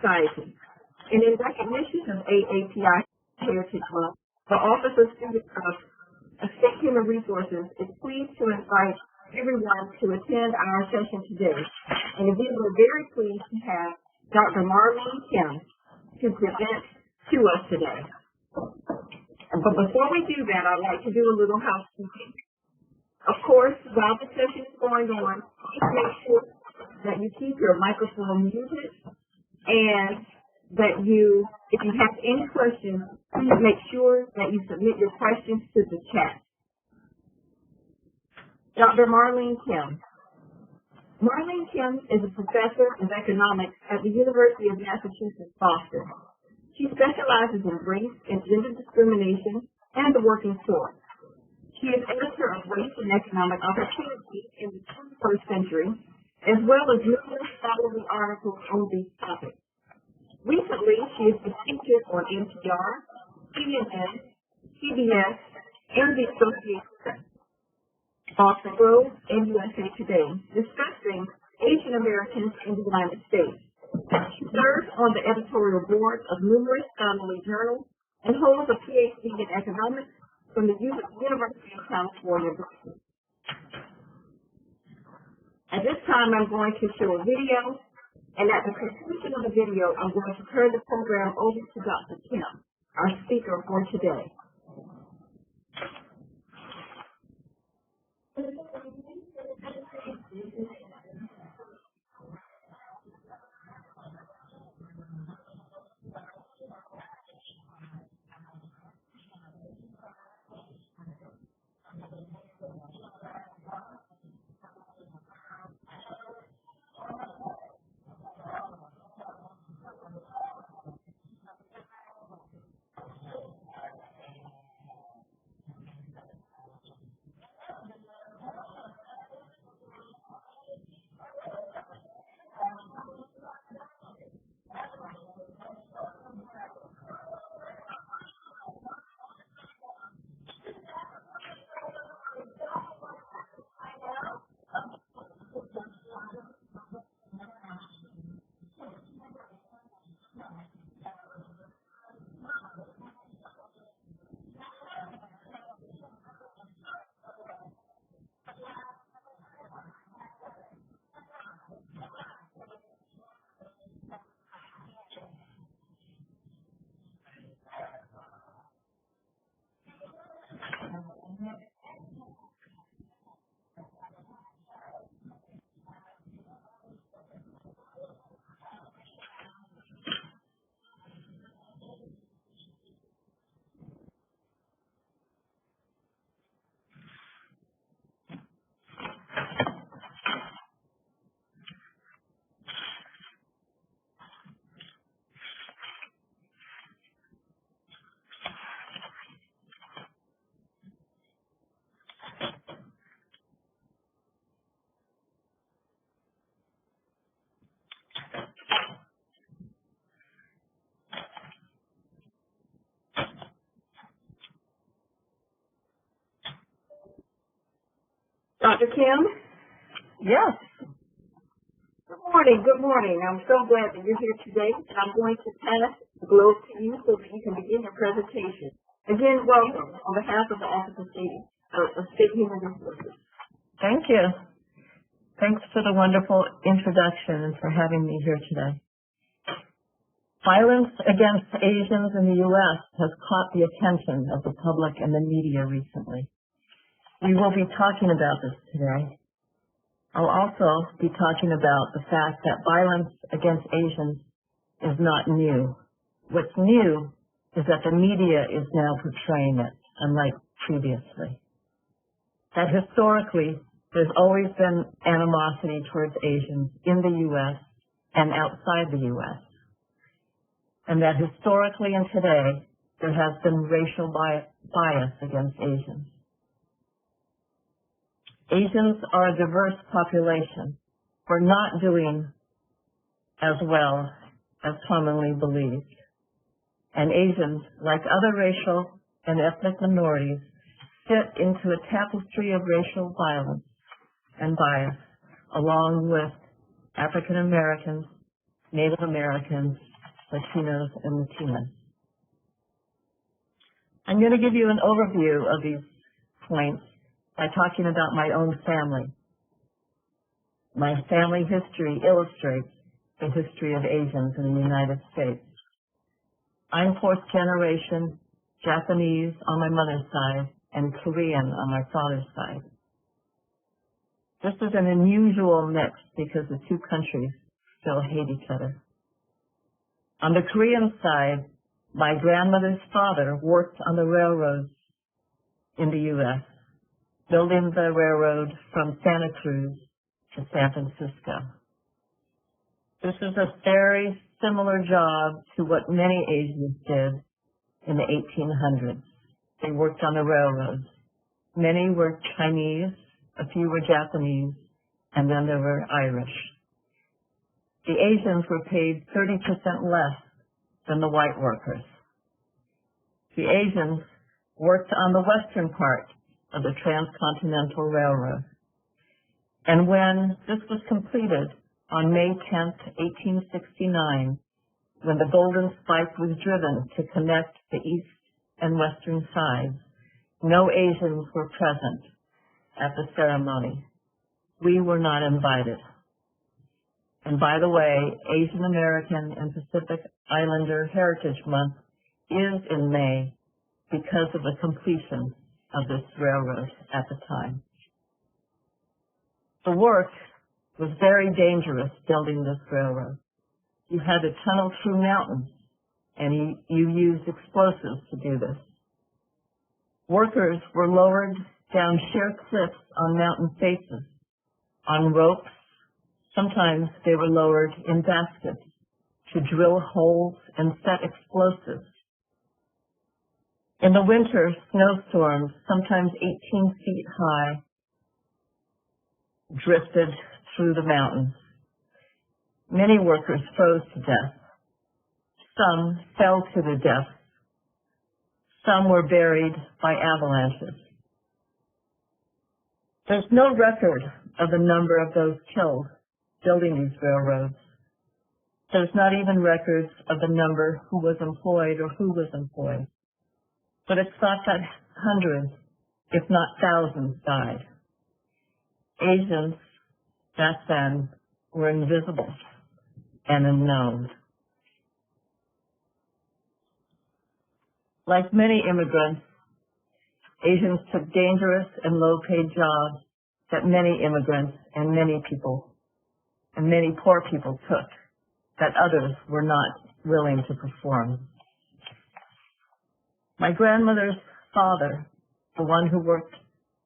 society. And in recognition of AAPI Heritage Month, the Office of State Human Resources is pleased to invite everyone to attend our session today. And again, we're very pleased to have Dr. Marlene Kim to present to us today. But before we do that, I'd like to do a little housekeeping. Of course, while the session is going on, please make sure that you keep your microphone muted, and that you, if you have any questions, please make sure that you submit your questions to the chat. Dr. Marlene Kim. Marlene Kim is a professor of economics at the University of Massachusetts, Boston. She specializes in race and gender discrimination and the working poor. She is editor of Race and Economic Opportunity in the 21st Century, as well as numerous scholarly articles on these topics. Recently, she has been featured on NPR, CNN, CBS, and the Associated Press, Boston Globe, and USA Today, discussing Asian Americans in the United States. She serves on the editorial board of numerous scholarly journals and holds a PhD in economics from the University of California. At this time, I'm going to show a video, and at the conclusion of the video, I'm going to turn the program over to Dr. Kim, our speaker for today. Dr. Kim? Yes. Good morning. Good morning. I'm so glad that you're here today, and I'm going to pass the globe to you so that you can begin your presentation. Again, welcome on behalf of the Office of State Human Resources. Thank you. Thanks for the wonderful introduction and for having me here today. Violence against Asians in the U.S. has caught the attention of the public and the media recently. We will be talking about this today. I'll also be talking about the fact that violence against Asians is not new. What's new is that the media is now portraying it, unlike previously. That historically, there's always been animosity towards Asians in the U.S. and outside the U.S. And that historically and today, there has been racial bias against Asians. Asians are a diverse population. We're not doing as well as commonly believed. And Asians, like other racial and ethnic minorities, fit into a tapestry of racial violence and bias, along with African Americans, Native Americans, Latinos, and Latinas. I'm going to give you an overview of these points by talking about my own family. My family history illustrates the history of Asians in the United States. I'm fourth generation Japanese on my mother's side and Korean on my father's side. This is an unusual mix because the two countries still hate each other. On the Korean side, my grandmother's father worked on the railroads in the U.S., building the railroad from Santa Cruz to San Francisco. This is a very similar job to what many Asians did in the 1800s. They worked on the railroads. Many were Chinese, a few were Japanese, and then there were Irish. The Asians were paid 30% less than the white workers. The Asians worked on the western part of the Transcontinental Railroad. And when this was completed on May 10th, 1869, when the golden spike was driven to connect the east and western sides, no Asians were present at the ceremony. We were not invited. And by the way, Asian American and Pacific Islander Heritage Month is in May because of the completion of this railroad at the time. The work was very dangerous building this railroad. You had to tunnel through mountains, and you used explosives to do this. Workers were lowered down sheer cliffs on mountain faces, on ropes. Sometimes they were lowered in baskets to drill holes and set explosives. In the winter, snowstorms, sometimes 18 feet high, drifted through the mountains. Many workers froze to death. Some fell to their death. Some were buried by avalanches. There's no record of the number of those killed building these railroads. There's not even records of the number who was employed or who was employed. But it's thought that hundreds, if not thousands, died. Asians back then were invisible and unknown. Like many immigrants, Asians took dangerous and low-paid jobs that many immigrants and many poor people took, that others were not willing to perform. My grandmother's father, the one who worked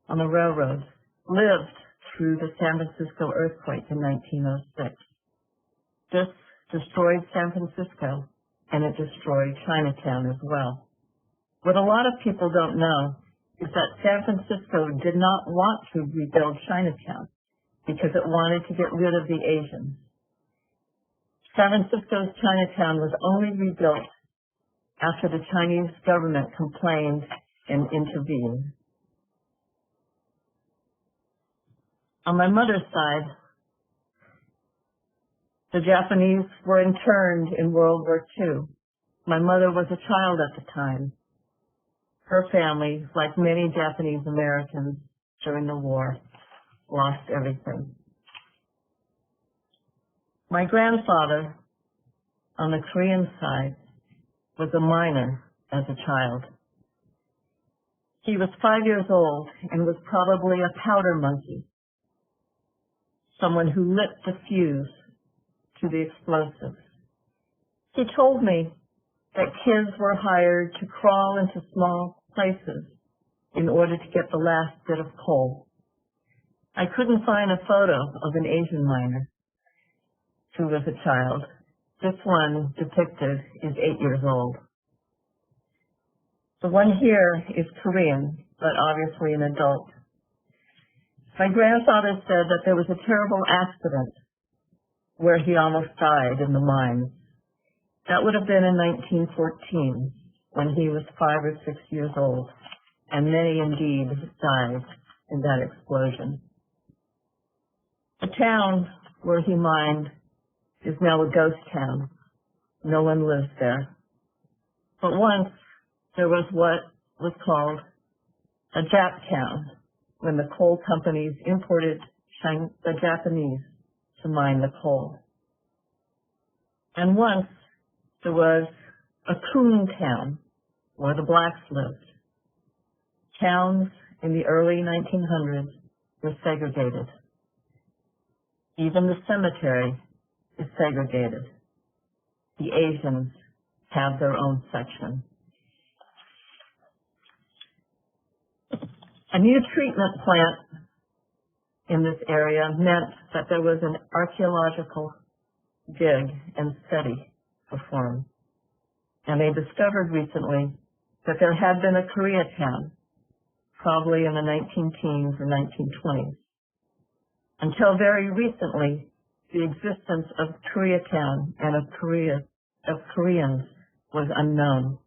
on the railroad, lived through the San Francisco earthquake in 1906. This destroyed San Francisco, and it destroyed Chinatown as well. What a lot of people don't know is that San Francisco did not want to rebuild Chinatown because it wanted to get rid of the Asians. San Francisco's Chinatown was only rebuilt after the Chinese government complained and intervened. On my mother's side, the Japanese were interned in World War II. My mother was a child at the time. Her family, like many Japanese Americans during the war, lost everything. My grandfather, on the Korean side, was a miner as a child. He was 5 years old and was probably a powder monkey, someone who lit the fuse to the explosives. He told me that kids were hired to crawl into small places in order to get the last bit of coal. I couldn't find a photo of an Asian miner who was a child. This one depicted is 8 years old. The one here is Korean, but obviously an adult. My grandfather said that there was a terrible accident where he almost died in the mines. That would have been in 1914, when he was 5 or 6 years old, and many indeed died in that explosion. The town where he mined is now a ghost town. No one lives there. But once there was what was called a Jap town, when the coal companies imported the Japanese to mine the coal. And once there was a Coon town, where the blacks lived. Towns in the early 1900s were segregated. Even the cemetery is segregated. The Asians have their own section. A new treatment plant in this area meant that there was an archaeological dig and study performed. And they discovered recently that there had been a Koreatown, probably in the 19-teens or 1920s. Until very recently, the existence of Koreatown and of Koreans was unknown.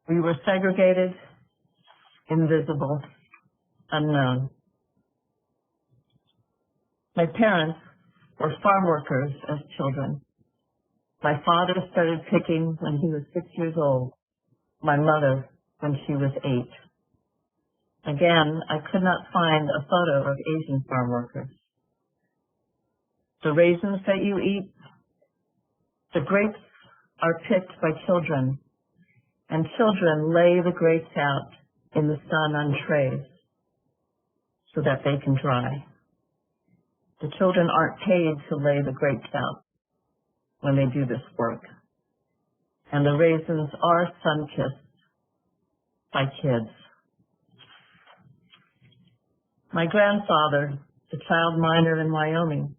We were segregated, invisible, unknown. My parents were farm workers as children. My father started picking when he was 6 years old. My mother when she was 8. Again, I could not find a photo of Asian farm workers. The raisins that you eat, the grapes are picked by children, and children lay the grapes out in the sun on trays so that they can dry. The children aren't paid to lay the grapes out when they do this work. And the raisins are sun-kissed by kids. My grandfather, the child miner in Wyoming,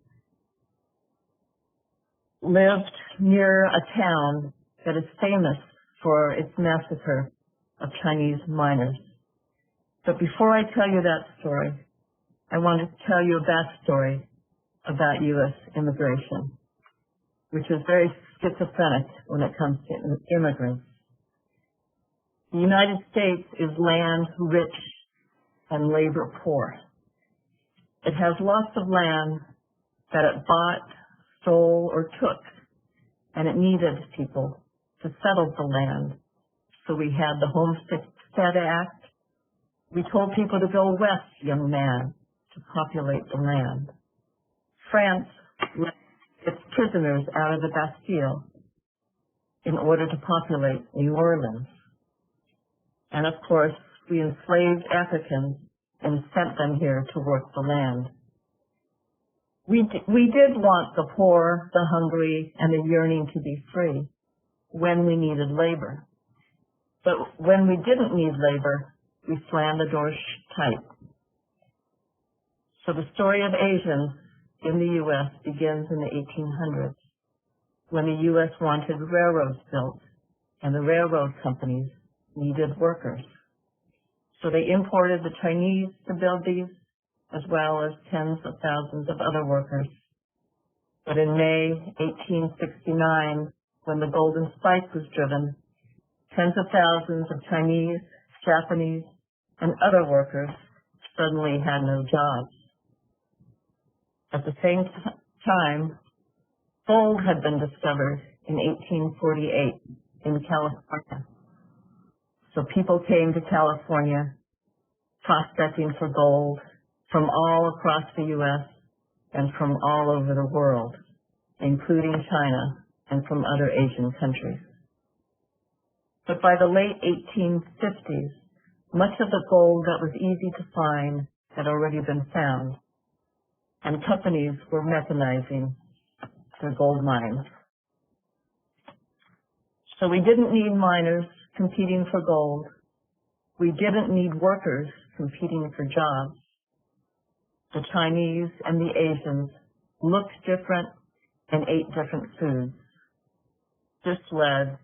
lived near a town that is famous for its massacre of Chinese miners. But before I tell you that story, I want to tell you a backstory about U.S. immigration, which is very schizophrenic when it comes to immigrants. The United States is land rich and labor poor. It has lots of land that it bought, stole, or took, and it needed people to settle the land. So we had the Homestead Act. We told people to go west, young man, to populate the land. France let its prisoners out of the Bastille in order to populate New Orleans. And of course, we enslaved Africans and sent them here to work the land. We did want the poor, the hungry, and the yearning to be free when we needed labor. But when we didn't need labor, we slammed the doors tight. So the story of Asians in the U.S. begins in the 1800s, when the U.S. wanted railroads built, and the railroad companies needed workers. So they imported the Chinese to build these, as well as tens of thousands of other workers. But in May 1869, when the Golden Spike was driven, tens of thousands of Chinese, Japanese, and other workers suddenly had no jobs. At the same time, gold had been discovered in 1848 in California. So people came to California prospecting for gold from all across the U.S. and from all over the world, including China and from other Asian countries. But by the late 1850s, much of the gold that was easy to find had already been found, and companies were mechanizing their gold mines. So we didn't need miners competing for gold. We didn't need workers competing for jobs. The Chinese and the Asians looked different and ate different foods. This led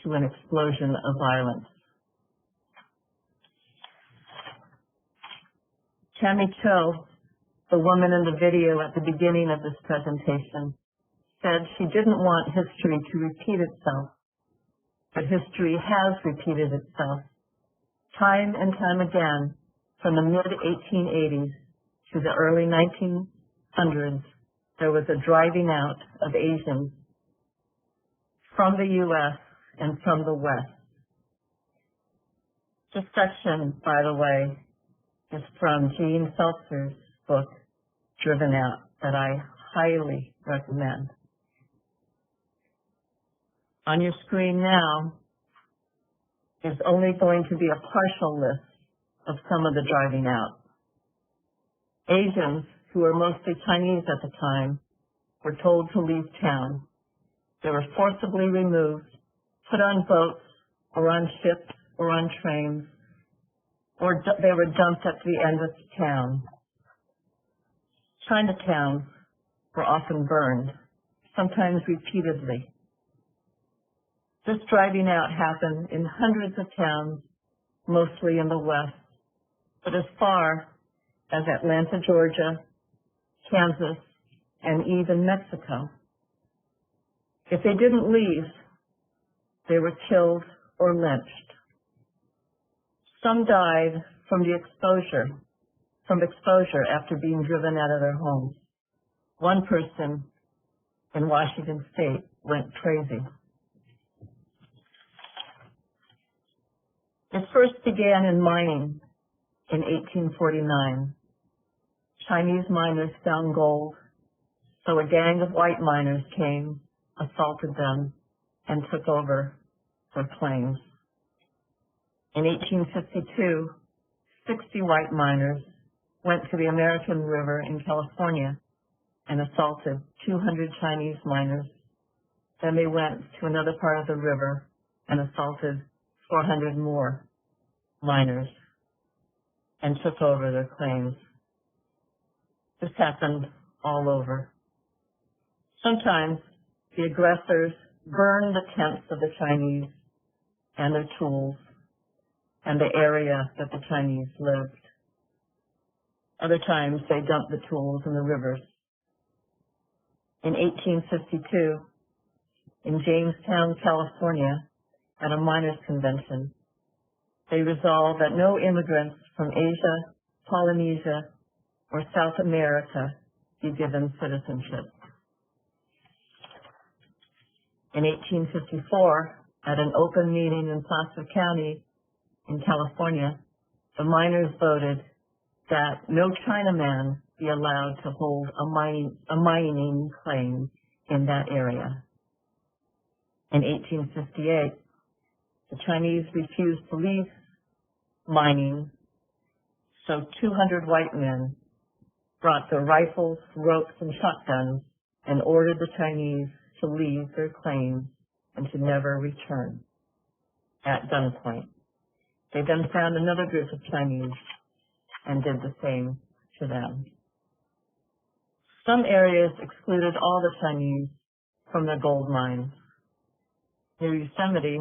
to an explosion of violence. Tammy Cho, the woman in the video at the beginning of this presentation, said she didn't want history to repeat itself, but history has repeated itself. Time and time again, from the mid-1880s to the early 1900s, there was a driving out of Asians from the U.S. and from the West. This section, by the way, is from Jean Seltzer's book, Driven Out, that I highly recommend. On your screen now is only going to be a partial list of some of the driving out. Asians, who were mostly Chinese at the time, were told to leave town. They were forcibly removed, put on boats or on ships or on trains, or they were dumped at the end of the town. Chinatowns were often burned, sometimes repeatedly. This driving out happened in hundreds of towns, mostly in the West, but as far as Atlanta, Georgia, Kansas, and even Mexico. If they didn't leave, they were killed or lynched. Some died from exposure after being driven out of their homes. One person in Washington State went crazy. It first began in mining in 1849. Chinese miners found gold, so a gang of white miners came, assaulted them, and took over their claims. In 1852, 60 white miners went to the American River in California and assaulted 200 Chinese miners. Then they went to another part of the river and assaulted 400 more miners and took over their claims. This happened all over. Sometimes the aggressors burned the tents of the Chinese and their tools and the area that the Chinese lived. Other times they dumped the tools in the rivers. In 1852, in Jamestown, California, at a miners' convention, they resolved that no immigrants from Asia, Polynesia, or South America be given citizenship. In 1854, at an open meeting in Placer County in California, the miners voted that no Chinaman be allowed to hold a mining claim in that area. In 1858, the Chinese refused to leave mining, so 200 white men brought their rifles, ropes, and shotguns and ordered the Chinese to leave their claims and to never return at gunpoint. They then found another group of Chinese and did the same to them. Some areas excluded all the Chinese from the gold mines. Near Yosemite,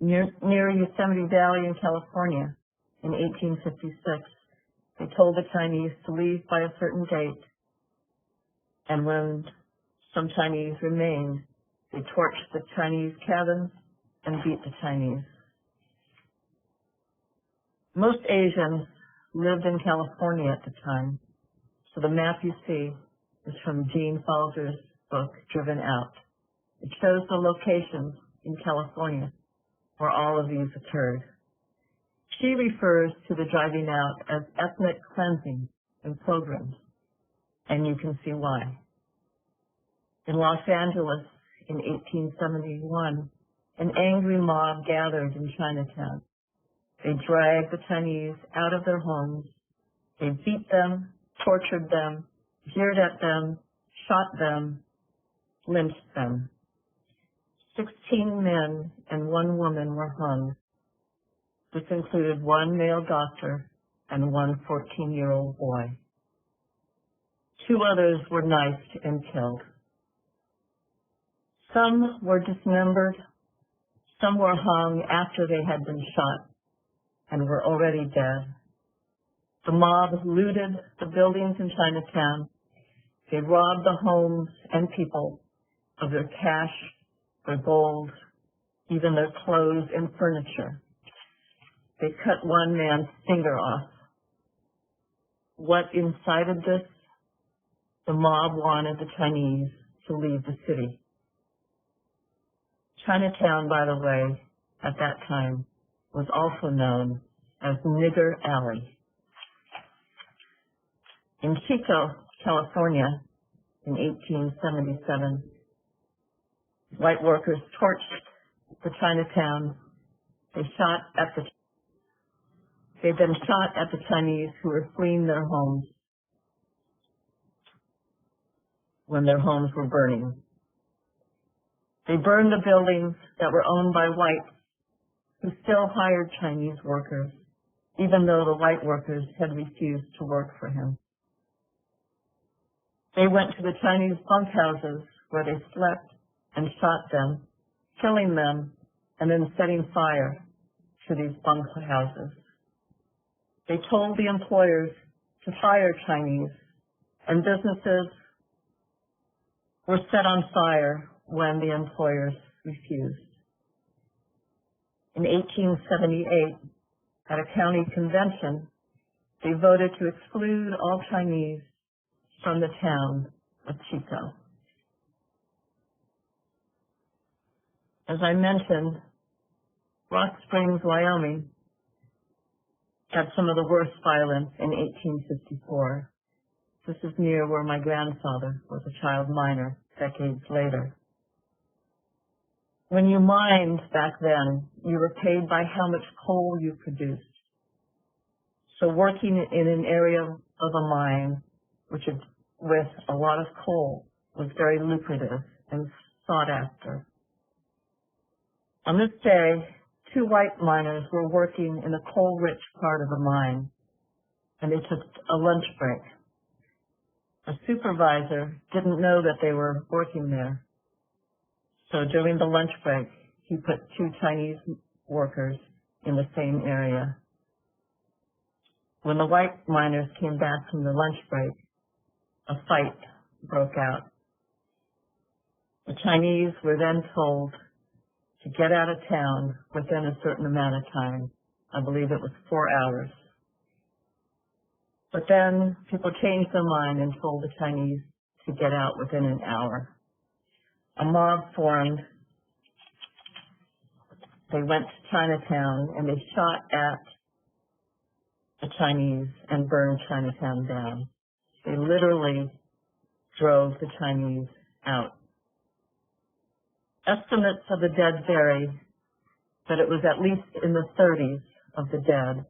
near Yosemite Valley in California in 1856, they told the Chinese to leave by a certain date, and when some Chinese remained, they torched the Chinese cabins and beat the Chinese. Most Asians lived in California at the time, so the map you see is from Jean Seltzer's book, Driven Out. It shows the locations in California where all of these occurred. She refers to the driving out as ethnic cleansing and pogroms, and you can see why. In Los Angeles in 1871, an angry mob gathered in Chinatown. They dragged the Chinese out of their homes. They beat them, tortured them, jeered at them, shot them, lynched them. 16 men and 1 woman were hung. This included 1 male doctor and 1 14-year-old boy. 2 others were knifed and killed. Some were dismembered. Some were hung after they had been shot and were already dead. The mob looted the buildings in Chinatown. They robbed the homes and people of their cash, their gold, even their clothes and furniture. They cut 1 man's finger off. What incited this? the mob wanted the Chinese to leave the city. Chinatown, by the way, at that time, was also known as Nigger Alley. In Chico, California, in 1877, white workers torched the Chinatown. They then shot at the Chinese who were fleeing their homes when their homes were burning. They burned the buildings that were owned by whites who still hired Chinese workers, even though the white workers had refused to work for him. They went to the Chinese bunkhouses where they slept and shot them, killing them, and then setting fire to these bunkhouses. They told the employers to fire Chinese, and businesses were set on fire when the employers refused. In 1878, at a county convention, they voted to exclude all Chinese from the town of Chico. As I mentioned, Rock Springs, Wyoming had some of the worst violence in 1854. This is near where my grandfather was a child miner decades later. When you mined back then, you were paid by how much coal you produced. So working in an area of a mine with a lot of coal was very lucrative and sought after. On this day, 2 white miners were working in a coal-rich part of the mine, and they took a lunch break. A supervisor didn't know that they were working there. So during the lunch break, he put 2 Chinese workers in the same area. When the white miners came back from the lunch break, a fight broke out. The Chinese were then told to get out of town within a certain amount of time. I believe it was 4 hours. But then people changed their mind and told the Chinese to get out within an hour. A mob formed. They went to Chinatown and they shot at the Chinese and burned Chinatown down. They literally drove the Chinese out. Estimates of the dead vary, but it was at least in the 30s of the dead.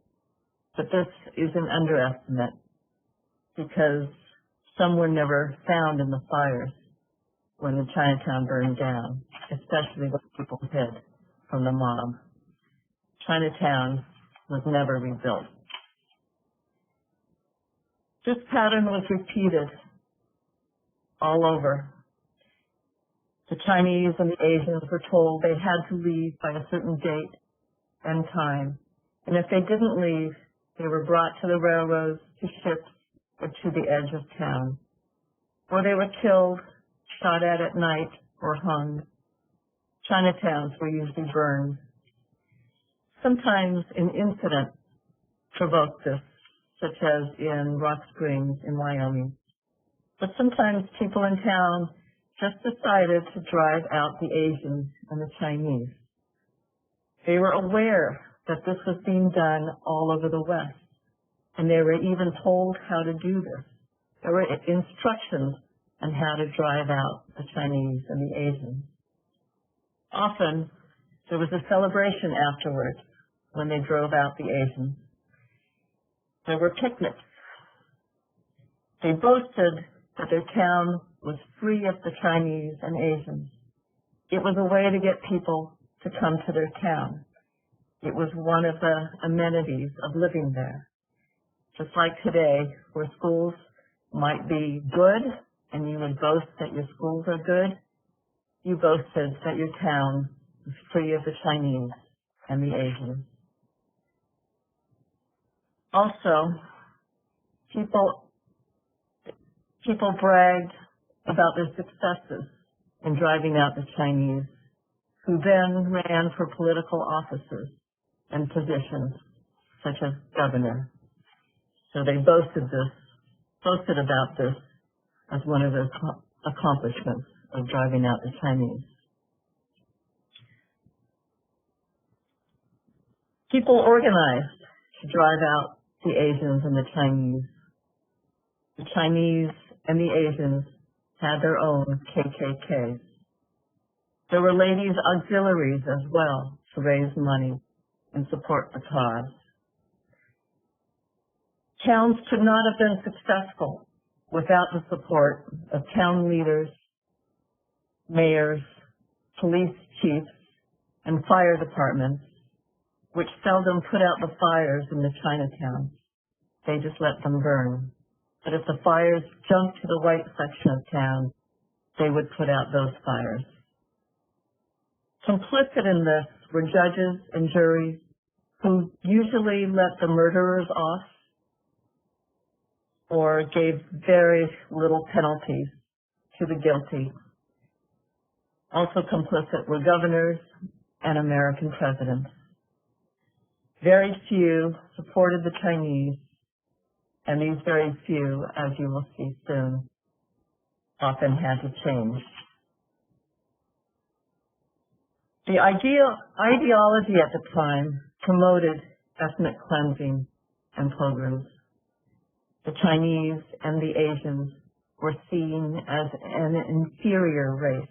But this is an underestimate because some were never found in the fires when the Chinatown burned down, especially when people hid from the mob. Chinatown was never rebuilt. This pattern was repeated all over. The Chinese and the Asians were told they had to leave by a certain date and time, and if they didn't leave, they were brought to the railroads, to ships, or to the edge of town, or they were killed, shot at night, or hung. Chinatowns were usually burned. Sometimes an incident provoked this, such as in Rock Springs in Wyoming. But sometimes people in town just decided to drive out the Asians and the Chinese. They were aware that this was being done all over the West, and they were even told how to do this. There were instructions on how to drive out the Chinese and the Asians. Often, there was a celebration afterwards when they drove out the Asians. There were picnics. They boasted that their town was free of the Chinese and Asians. It was a way to get people to come to their town. It was one of the amenities of living there. Just like today, where schools might be good, and you would boast that your schools are good, you boasted that your town was free of the Chinese and the Asians. Also, people bragged about their successes in driving out the Chinese, who then ran for political offices and positions, such as governor. So they boasted about this as one of the accomplishments of driving out the Chinese. People organized to drive out the Asians and the Chinese. The Chinese and the Asians had their own KKKs. There were ladies' auxiliaries as well to raise money and support the cause. Towns could not have been successful without the support of town leaders, mayors, police chiefs, and fire departments, which seldom put out the fires in the Chinatowns. They just let them burn. But if the fires jumped to the white section of town, they would put out those fires. Complicit in this were judges and juries who usually let the murderers off or gave very little penalties to the guilty. Also complicit were governors and American presidents. Very few supported the Chinese, and these very few, as you will see soon, often had to change. The ideology at the time promoted ethnic cleansing and pogroms. The Chinese and the Asians were seen as an inferior race.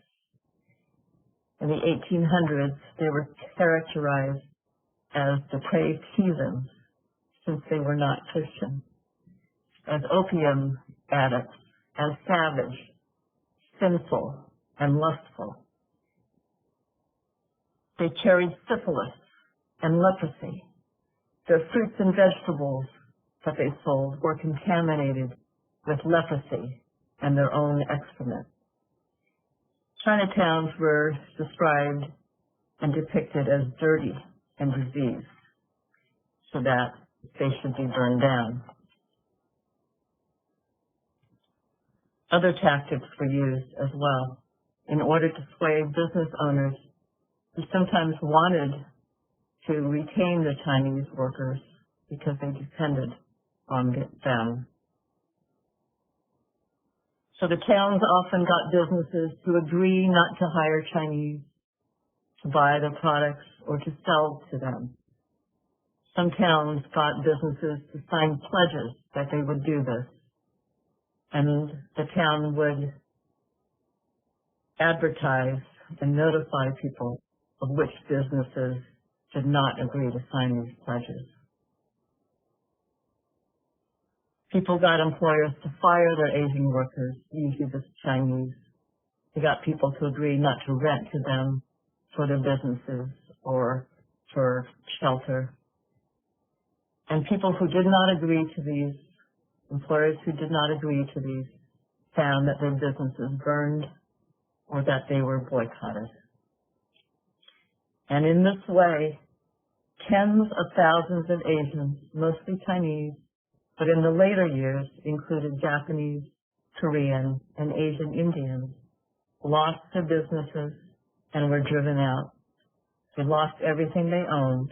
In the 1800s, they were characterized as depraved heathens, since they were not Christian, as opium addicts, as savage, sinful, and lustful. They carried syphilis and leprosy. Their fruits and vegetables that they sold were contaminated with leprosy and their own excrement. Chinatowns were described and depicted as dirty and diseased, so that they should be burned down. Other tactics were used as well in order to sway business owners who sometimes wanted to retain the Chinese workers because they depended on them. So the towns often got businesses to agree not to hire Chinese, to buy their products, or to sell to them. Some towns got businesses to sign pledges that they would do this, and the town would advertise and notify people of which businesses did not agree to sign these pledges. People got employers to fire their Asian workers, usually the Chinese. They got people to agree not to rent to them for their businesses or for shelter. And people who did not agree to these, employers who did not agree to these, found that their businesses burned or that they were boycotted. And in this way, tens of thousands of Asians, mostly Chinese, but in the later years included Japanese, Korean, and Asian Indians, lost their businesses and were driven out. They lost everything they owned.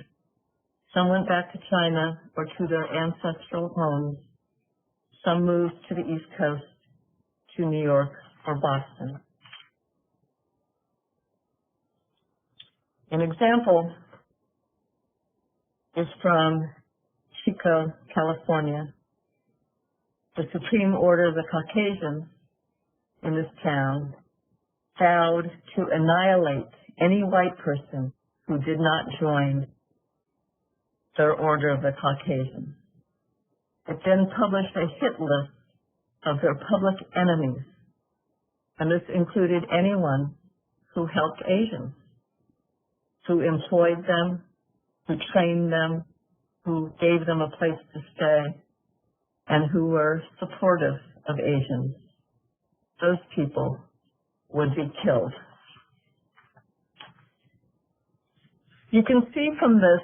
Some went back to China or to their ancestral homes. Some moved to the East Coast, to New York or Boston. An example is from Chico, California. The Supreme Order of the Caucasians in this town vowed to annihilate any white person who did not join their Order of the Caucasians. It then published a hit list of their public enemies, and this included anyone who helped Asians, who employed them, who trained them, who gave them a place to stay, and who were supportive of Asians. Those people would be killed. You can see from this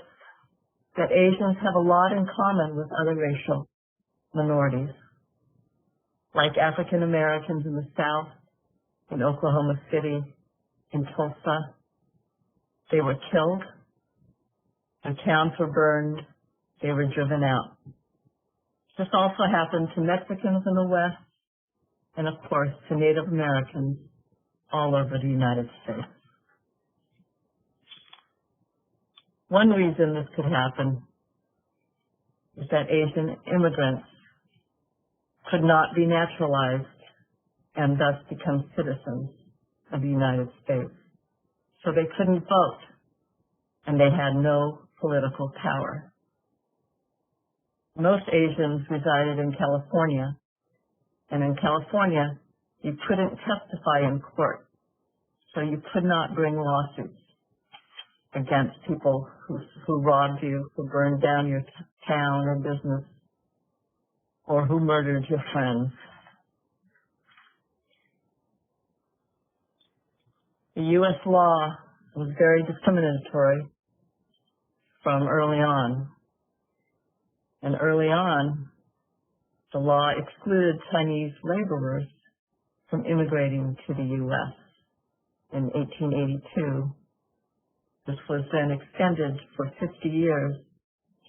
that Asians have a lot in common with other racial minorities, like African Americans in the South, in Oklahoma City, in Tulsa. They were killed, their towns were burned, they were driven out. This also happened to Mexicans in the West, and of course to Native Americans all over the United States. One reason this could happen is that Asian immigrants could not be naturalized and thus become citizens of the United States. So they couldn't vote, and they had no political power. Most Asians resided in California, and in California, you couldn't testify in court, so you could not bring lawsuits against people who robbed you, who burned down your town or business, or who murdered your friends. The U.S. law was very discriminatory from early on. And early on, the law excluded Chinese laborers from immigrating to the U.S. in 1882. This was then extended for 50 years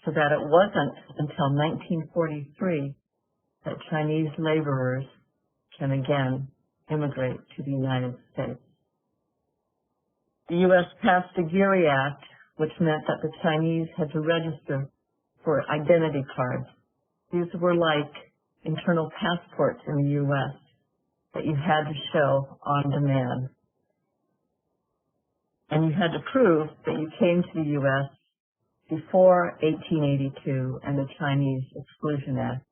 so that it wasn't until 1943 that Chinese laborers can again immigrate to the United States. The U.S. passed the Geary Act, which meant that the Chinese had to register for identity cards. These were like internal passports in the U.S. that you had to show on demand. And you had to prove that you came to the U.S. before 1882 and the Chinese Exclusion Act.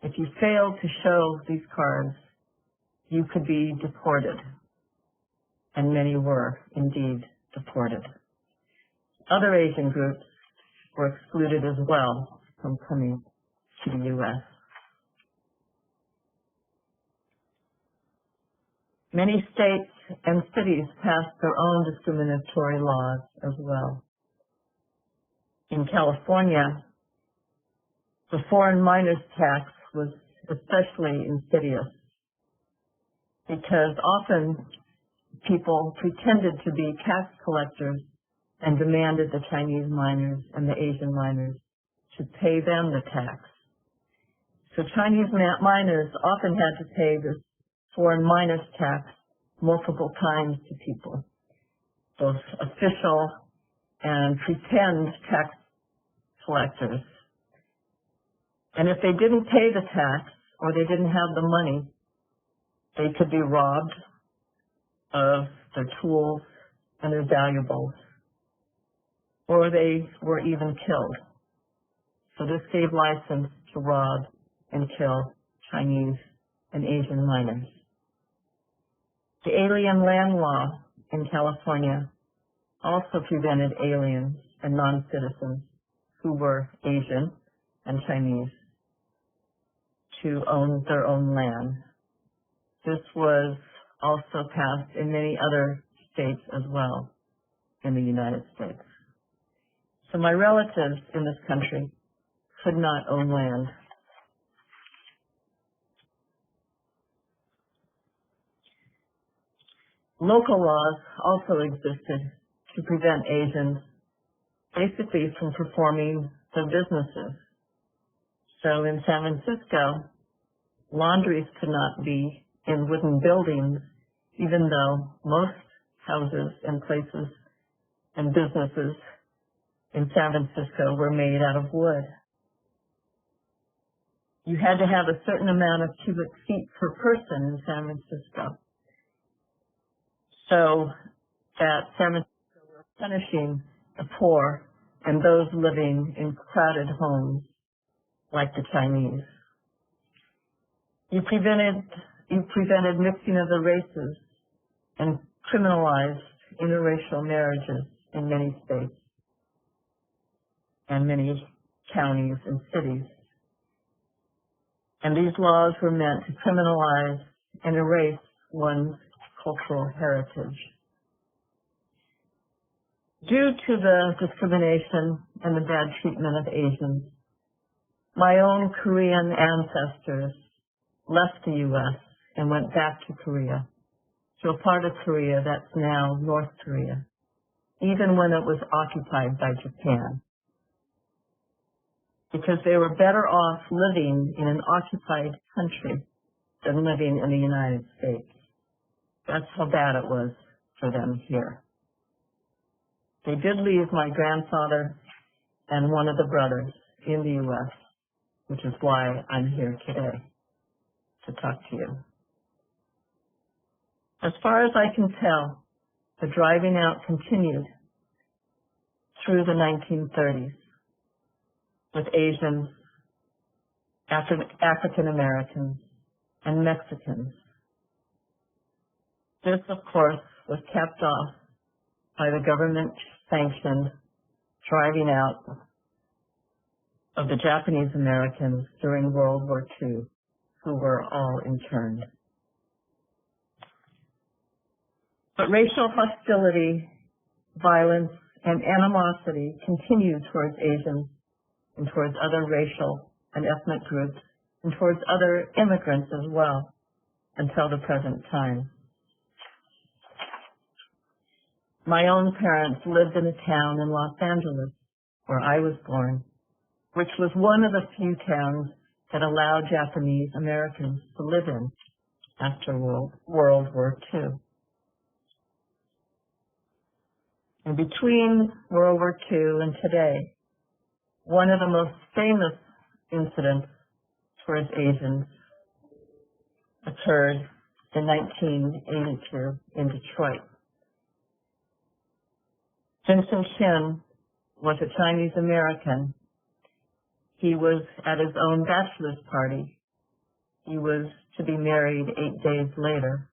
If you failed to show these cards, you could be deported. And many were indeed deported. Other Asian groups were excluded as well from coming to the U.S. Many states and cities passed their own discriminatory laws as well. In California, the foreign miners tax was especially insidious because often people pretended to be tax collectors and demanded the Chinese miners and the Asian miners to pay them the tax. So Chinese miners often had to pay this foreign miners tax multiple times to people, both official and pretend tax collectors. And if they didn't pay the tax or they didn't have the money, they could be robbed of their tools and their valuables, or they were even killed. So this gave license to rob and kill Chinese and Asian miners. The Alien Land Law in California also prevented aliens and non-citizens who were Asian and Chinese to own their own land. This was also passed in many other states as well in the United States. So my relatives in this country could not own land. Local laws also existed to prevent Asians basically from performing their businesses. So in San Francisco, laundries could not be in wooden buildings, even though most houses and places and businesses in San Francisco were made out of wood. You had to have a certain amount of cubic feet per person in San Francisco, so that San Francisco was punishing the poor and those living in crowded homes like the Chinese. You prevented mixing of the races and criminalized interracial marriages in many states and many counties and cities. And these laws were meant to criminalize and erase one's cultural heritage. Due to the discrimination and the bad treatment of Asians, my own Korean ancestors left the U.S. and went back to Korea, to a part of Korea that's now North Korea, even when it was occupied by Japan, because they were better off living in an occupied country than living in the United States. That's how bad it was for them here. They did leave my grandfather and one of the brothers in the U.S., which is why I'm here today to talk to you. As far as I can tell, the driving out continued through the 1930s with Asians, African Americans, and Mexicans. This, of course, was capped off by the government-sanctioned driving out of the Japanese Americans during World War II, who were all interned. But racial hostility, violence, and animosity continued towards Asians and towards other racial and ethnic groups and towards other immigrants as well until the present time. My own parents lived in a town in Los Angeles where I was born, which was one of the few towns that allowed Japanese Americans to live in after World War II. And between World War II and today, one of the most famous incidents towards Asians occurred in 1982 in Detroit. Vincent Chin was a Chinese American. He was at his own bachelor's party. He was to be married 8 days later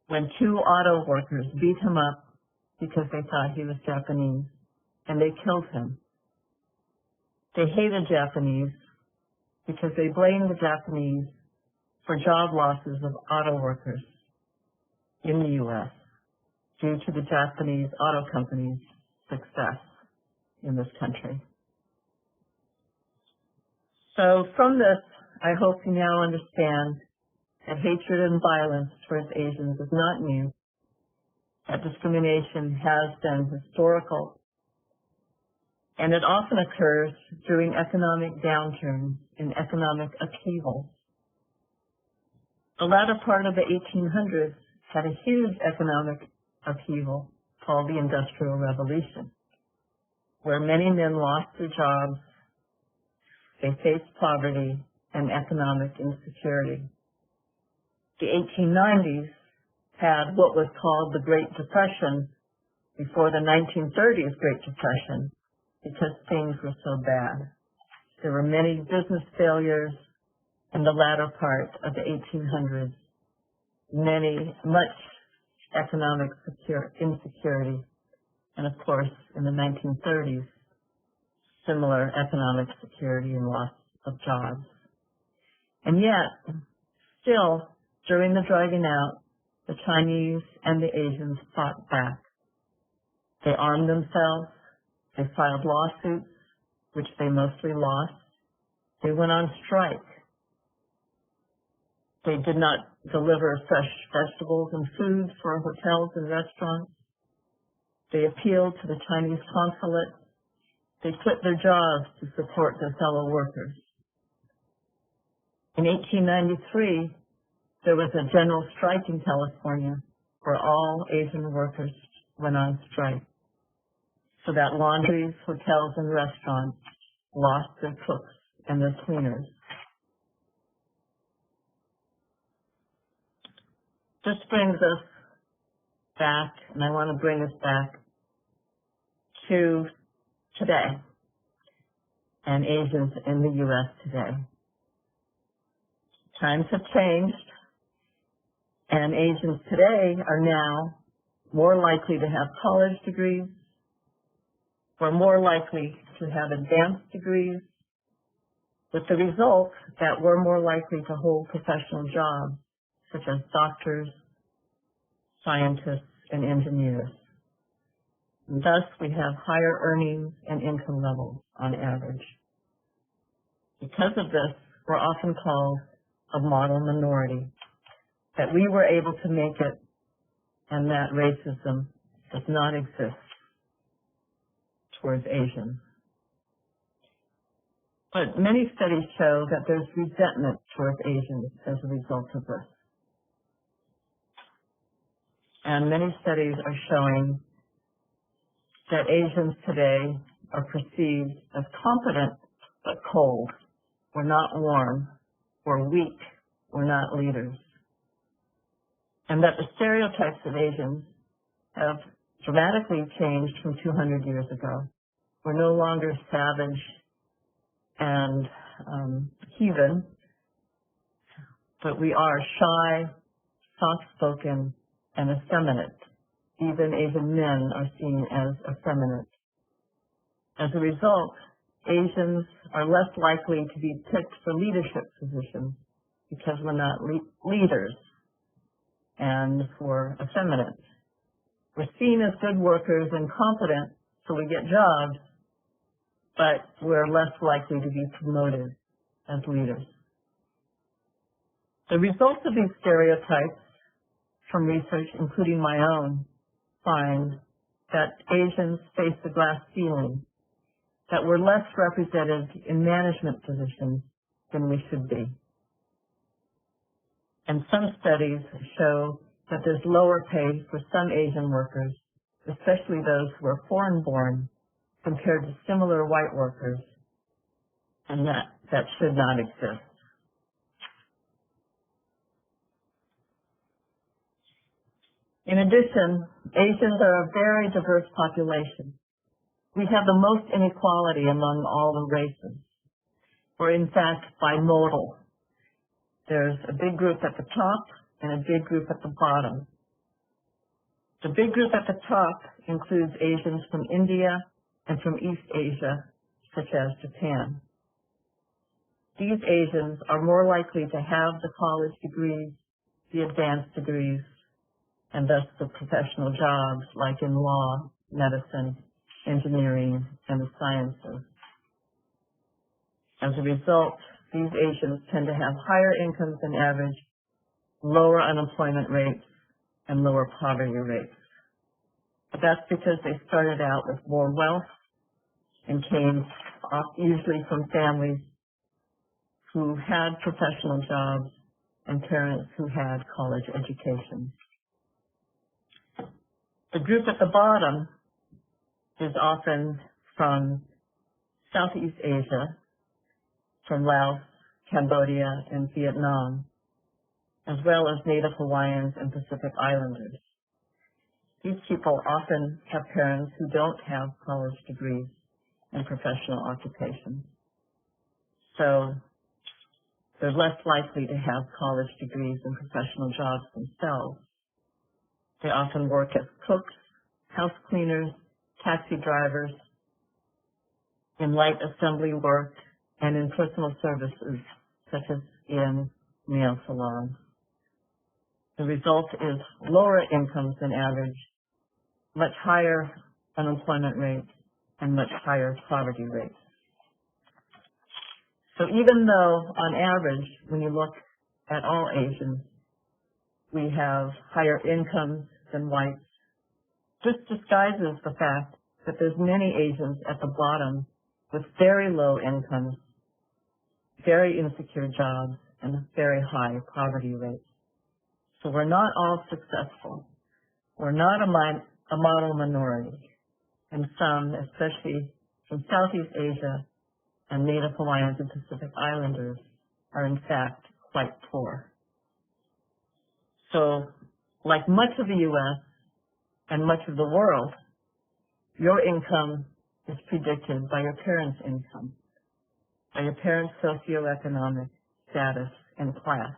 when two auto workers beat him up because they thought he was Japanese, and they killed him. They hated Japanese because they blamed the Japanese for job losses of auto workers in the U.S. due to the Japanese auto companies' success in this country. So from this, I hope you now understand that hatred and violence towards Asians is not new, that discrimination has been historical, and it often occurs during economic downturns and economic upheavals. The latter part of the 1800s had a huge economic upheaval called the Industrial Revolution, where many men lost their jobs, they faced poverty and economic insecurity. The 1890s had what was called the Great Depression before the 1930s Great Depression because things were so bad. There were many business failures in the latter part of the 1800s, much economic insecurity, and of course in the 1930s, similar economic security and loss of jobs. And yet, still, during the driving out, the Chinese and the Asians fought back. They armed themselves, they filed lawsuits, which they mostly lost. They went on strike. They did not deliver fresh vegetables and food for hotels and restaurants. They appealed to the Chinese consulate. They quit their jobs to support their fellow workers. In 1893, there was a general strike in California where all Asian workers went on strike, so that laundries, hotels, and restaurants lost their cooks and their cleaners. This brings us back, and I want to bring us back to today and Asians in the U.S. today. Times have changed, and Asians today are now more likely to have college degrees. We're more likely to have advanced degrees, with the result that we're more likely to hold professional jobs, such as doctors, scientists, and engineers. And thus, we have higher earnings and income levels on average. Because of this, we're often called a model minority, that we were able to make it and that racism does not exist towards Asians. But many studies show that there's resentment towards Asians as a result of this. And many studies are showing that Asians today are perceived as competent but cold. We're not warm. We're weak. We're not leaders. And that the stereotypes of Asians have dramatically changed from 200 years ago. We're no longer savage and heathen, but we are shy, soft-spoken, and effeminate. Even Asian men are seen as effeminate. As a result, Asians are less likely to be picked for leadership positions because we're not leaders and we're effeminate. We're seen as good workers and competent, so we get jobs, but we're less likely to be promoted as leaders. The results of these stereotypes from research, including my own, find that Asians face a glass ceiling, that we're less represented in management positions than we should be. And some studies show that there's lower pay for some Asian workers, especially those who are foreign-born, compared to similar white workers, and that should not exist. In addition, Asians are a very diverse population. We have the most inequality among all the races. We're in fact bimodal. There's a big group at the top and a big group at the bottom. The big group at the top includes Asians from India and from East Asia, such as Japan. These Asians are more likely to have the college degrees, the advanced degrees, and thus the professional jobs like in law, medicine, engineering, and the sciences. As a result, these Asians tend to have higher incomes than average, lower unemployment rates, and lower poverty rates. But that's because they started out with more wealth and came usually from families who had professional jobs and parents who had college education. The group at the bottom is often from Southeast Asia, from Laos, Cambodia, and Vietnam, as well as Native Hawaiians and Pacific Islanders. These people often have parents who don't have college degrees and professional occupations. So they're less likely to have college degrees and professional jobs themselves. They often work as cooks, house cleaners, taxi drivers, in light assembly work, and in personal services, such as in nail salons. The result is lower incomes than average, much higher unemployment rates, and much higher poverty rates. So even though, on average, when you look at all Asians, we have higher incomes than whites, this disguises the fact that there's many Asians at the bottom with very low incomes, very insecure jobs, and very high poverty rates. So we're not all successful. We're not a model minority. And some, especially from Southeast Asia and Native Hawaiians and Pacific Islanders, are in fact quite poor. So, like much of the U.S. and much of the world, your income is predicted by your parents' income, by your parents' socioeconomic status and class.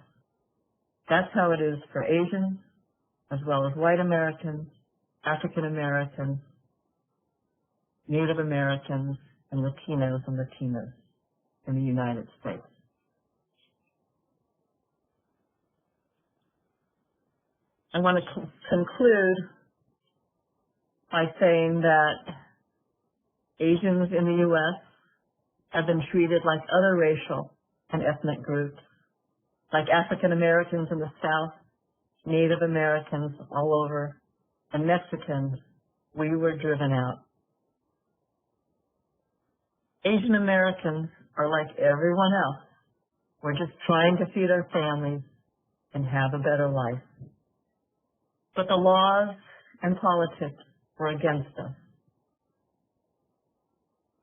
That's how it is for Asians, as well as white Americans, African Americans, Native Americans, and Latinos and Latinas in the United States. I want to conclude by saying that Asians in the U.S. have been treated like other racial and ethnic groups, like African Americans in the South, Native Americans all over, and Mexicans. We were driven out. Asian Americans are like everyone else. We're just trying to feed our families and have a better life. But the laws and politics were against us.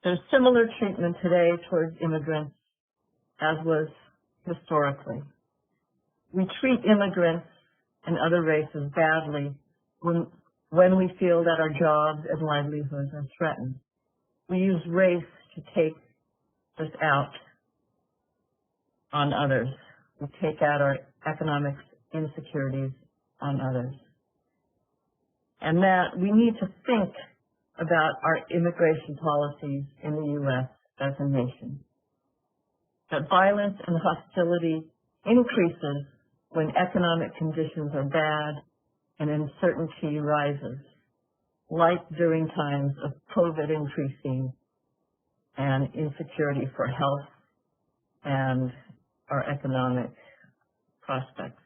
There's similar treatment today towards immigrants as was historically. We treat immigrants and other races badly when we feel that our jobs and livelihoods are threatened. We use race to take this out on others. We take out our economic insecurities on others. And that we need to think about our immigration policies in the U.S. as a nation. That violence and hostility increases when economic conditions are bad and uncertainty rises, like during times of COVID increasing and insecurity for health and our economic prospects.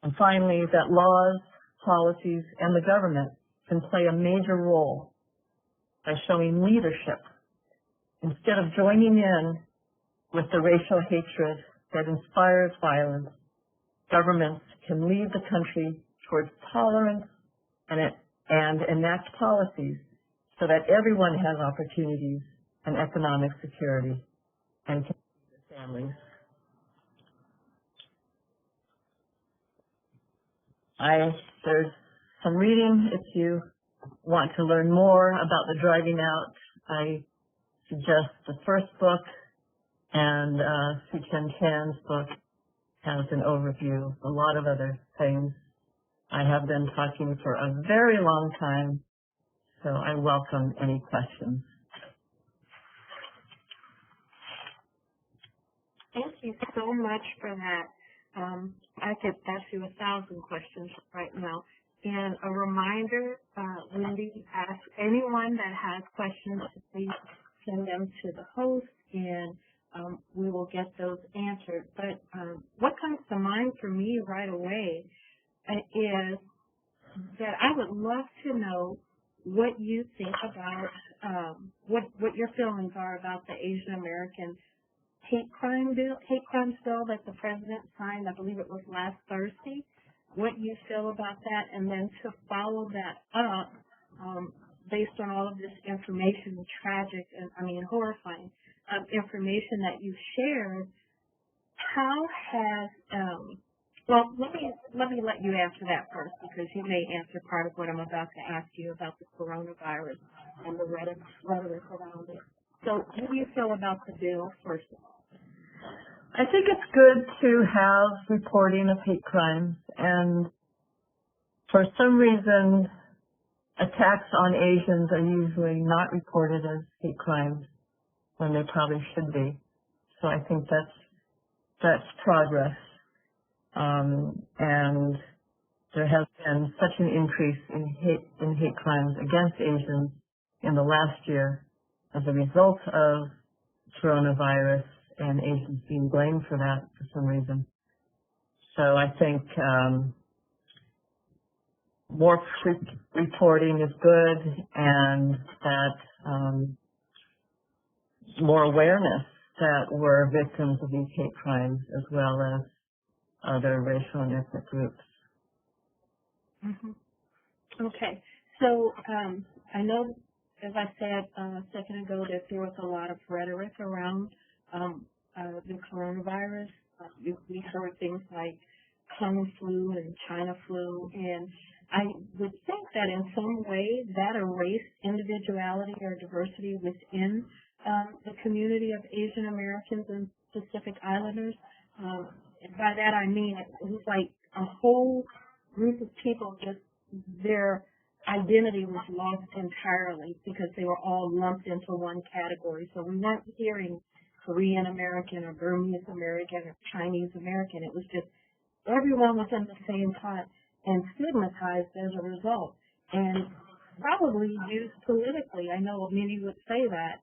And finally, that laws, policies, and the government can play a major role by showing leadership. Instead of joining in with the racial hatred that inspires violence, governments can lead the country towards tolerance and enact policies so that everyone has opportunities and economic security and can feed their families. There's some reading if you want to learn more about the driving out. I suggest the first book, and Su Chen Chan's book has an overview of a lot of other things. I have been talking for a very long time, so I welcome any questions. Thank you so much for that. I could ask you 1,000 questions right now. And a reminder, Wendy asked anyone that has questions to please send them to the host, and we will get those answered. But what comes to mind for me right away is that I would love to know what you think about, what your feelings are about the Asian American hate crimes bill that the president signed. I believe it was last Thursday. What you feel about that, and then to follow that up, based on all of this information, tragic and horrifying information that you shared, how has well, let me let you answer that first, because you may answer part of what I'm about to ask you about the coronavirus and the rhetoric around it. So, what do you feel about the bill, first of all? I think it's good to have reporting of hate crimes, and for some reason, attacks on Asians are usually not reported as hate crimes when they probably should be. So I think that's progress. And there has been such an increase in hate crimes against Asians in the last year as a result of coronavirus, and Asians being blamed for that for some reason. So I think more reporting is good, and that more awareness that we're victims of these hate crimes as well as other racial and ethnic groups. Mm-hmm. Okay. So I know, as I said a second ago, that there was a lot of rhetoric around the coronavirus. We heard things like Kung flu and China flu, and I would think that in some way that erased individuality or diversity within the community of Asian Americans and Pacific Islanders. By that I mean it was like a whole group of people, just their identity was lost entirely because they were all lumped into one category. So we weren't hearing Korean American or Burmese American or Chinese American. It was just everyone was in the same pot and stigmatized as a result, and probably used politically. I know many would say that,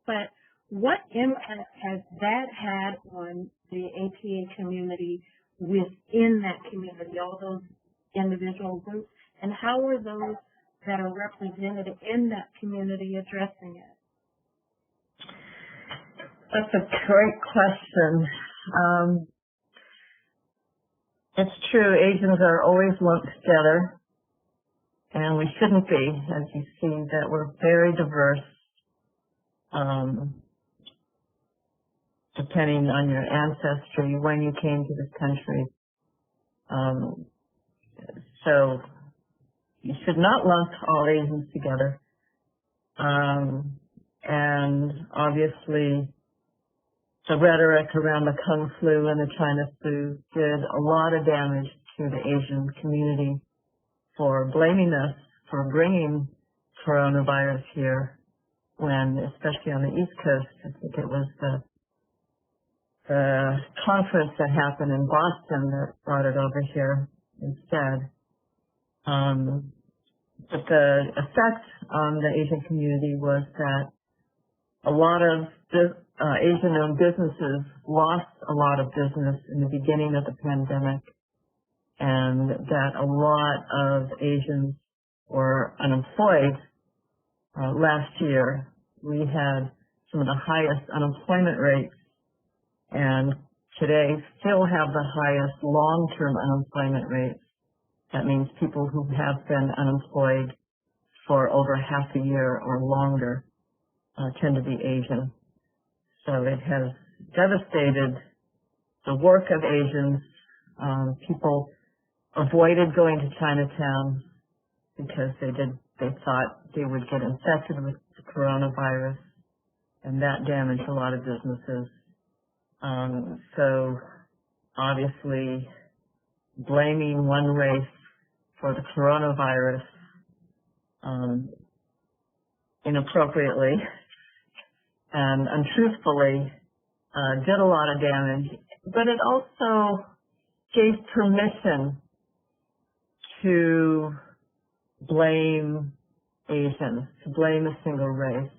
but what impact has that had on the APA community within that community, all those individual groups, and how are those that are represented in that community addressing it? That's a great question. It's true, Asians are always lumped together, and we shouldn't be, as you see, that we're very diverse, depending on your ancestry, when you came to this country. So you should not lump all Asians together. And obviously, the rhetoric around the Kung flu and the China flu did a lot of damage to the Asian community for blaming us for bringing coronavirus here when, especially on the East Coast, I think it was the conference that happened in Boston that brought it over here instead. But the effect on the Asian community was that a lot of Asian-owned businesses lost a lot of business in the beginning of the pandemic, and that a lot of Asians were unemployed. Last year, we had some of the highest unemployment rates, and today still have the highest long-term unemployment rates. That means people who have been unemployed for over half a year or longer tend to be Asian. So it has devastated the work of Asians. People avoided going to Chinatown because they thought they would get infected with the coronavirus, and that damaged a lot of businesses. So obviously blaming one race for the coronavirus inappropriately and untruthfully did a lot of damage, but it also gave permission to blame Asians, to blame a single race,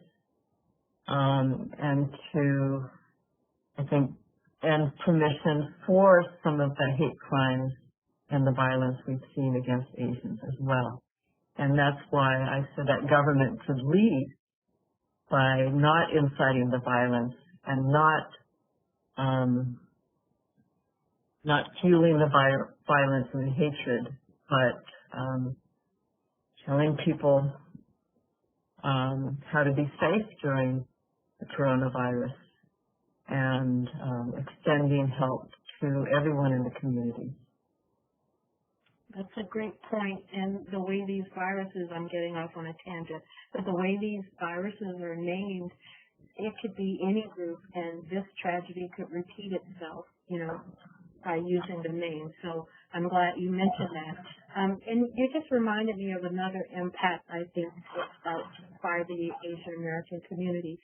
and to, I think, and permission for some of the hate crimes and the violence we've seen against Asians as well. And that's why I said that government could lead by not inciting the violence and not fueling the violence and the hatred, but telling people how to be safe during the coronavirus and extending help to everyone in the community. That's a great point. And the way these viruses, I'm getting off on a tangent, but the way these viruses are named, it could be any group, and this tragedy could repeat itself, by using the name. So I'm glad you mentioned that. And you just reminded me of another impact, I think, by the Asian American community.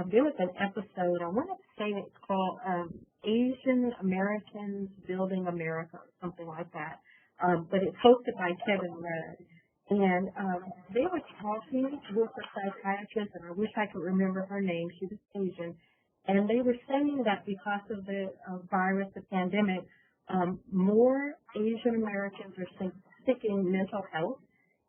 There was an episode, I want to say it's called Asian Americans Building America, or something like that. But it's hosted by Kevin Rudd. And they were talking with a psychiatrist, and I wish I could remember her name. She was Asian. And they were saying that because of the virus, the pandemic, more Asian Americans are seeking mental health.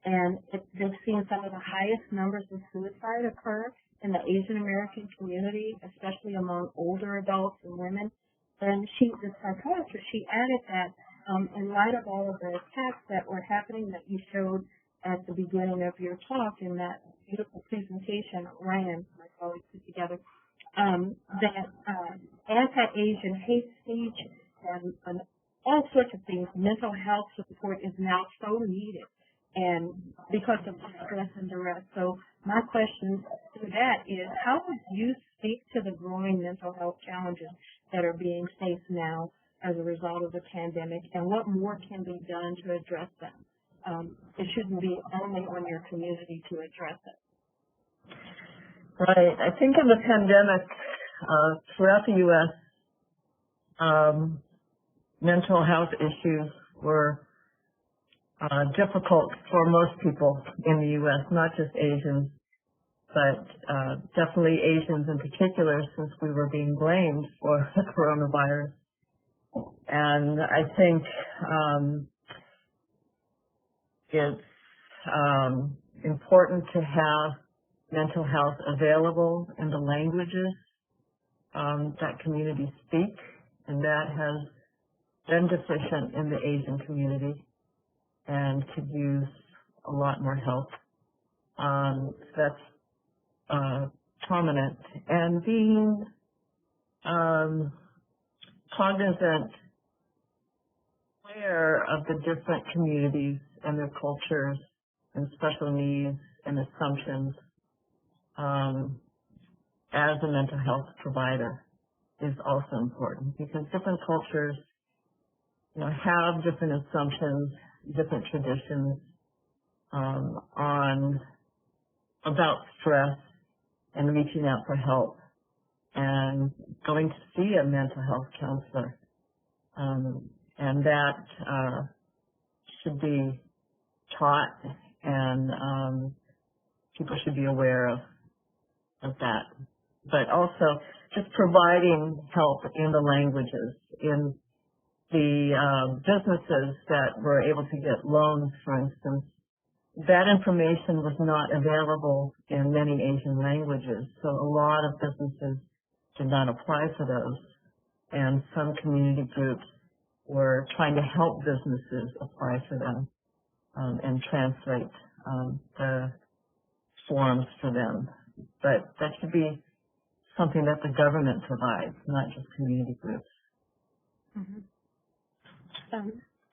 And they've seen some of the highest numbers of suicide occur in the Asian American community, especially among older adults and women. And the psychiatrist, she added that in light of all of the attacks that were happening that you showed at the beginning of your talk in that beautiful presentation Ryan, my colleague, put together, that anti-Asian hate speech and all sorts of things, mental health support is now so needed, and because of stress and duress. So my question to that is, how would you speak to the growing mental health challenges that are being faced now as a result of the pandemic, and what more can be done to address them? It shouldn't be only on your community to address it. Right. I think in the pandemic, throughout the U.S., mental health issues were difficult for most people in the U.S., not just Asians, but definitely Asians in particular, since we were being blamed for the coronavirus. And I think it's important to have mental health available in the languages that community speak, and that has been deficient in the Asian community and could use a lot more help. That's prominent. And being cognizant, aware of the different communities and their cultures and special needs and assumptions as a mental health provider is also important, because different cultures, have different assumptions, different traditions about stress and reaching out for help and going to see a mental health counselor. And that should be taught, and people should be aware of that. But also just providing help in the languages, in the businesses that were able to get loans, for instance. That information was not available in many Asian languages, so a lot of businesses did not apply for those. And some community groups were trying to help businesses apply for them and translate the forms for them. But that should be something that the government provides, not just community groups. Mm-hmm.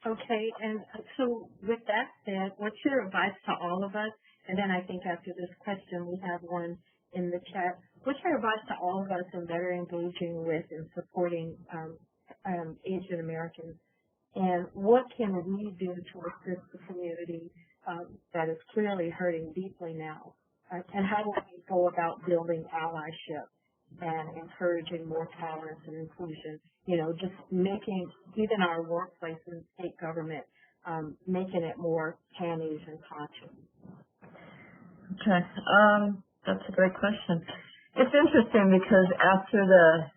Okay, and so with that said, what's your advice to all of us? And then I think after this question, we have one in the chat. What's your advice to all of us in better engaging with and supporting Asian Americans? And what can we do to assist the community that is clearly hurting deeply now? And how do we go about building allyship and encouraging more tolerance and inclusion? Just making even our workplaces, state government, making it more pan-Asian conscious. Okay, that's a great question. It's interesting because after the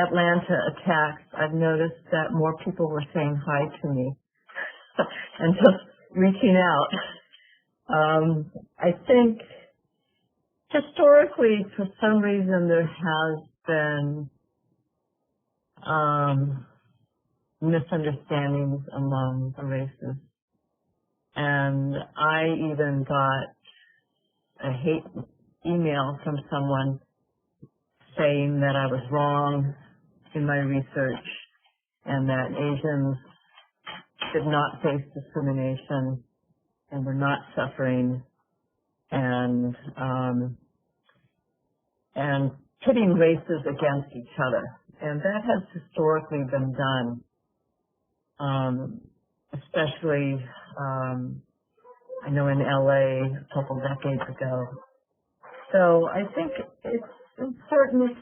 Atlanta attacks, I've noticed that more people were saying hi to me and just reaching out. I think historically, for some reason, there has been misunderstandings among the races. And I even got a hate email from someone saying that I was wrong in my research and that Asians did not face discrimination and were not suffering, and pitting races against each other. And that has historically been done, especially, I know in LA a couple decades ago. So I think it's important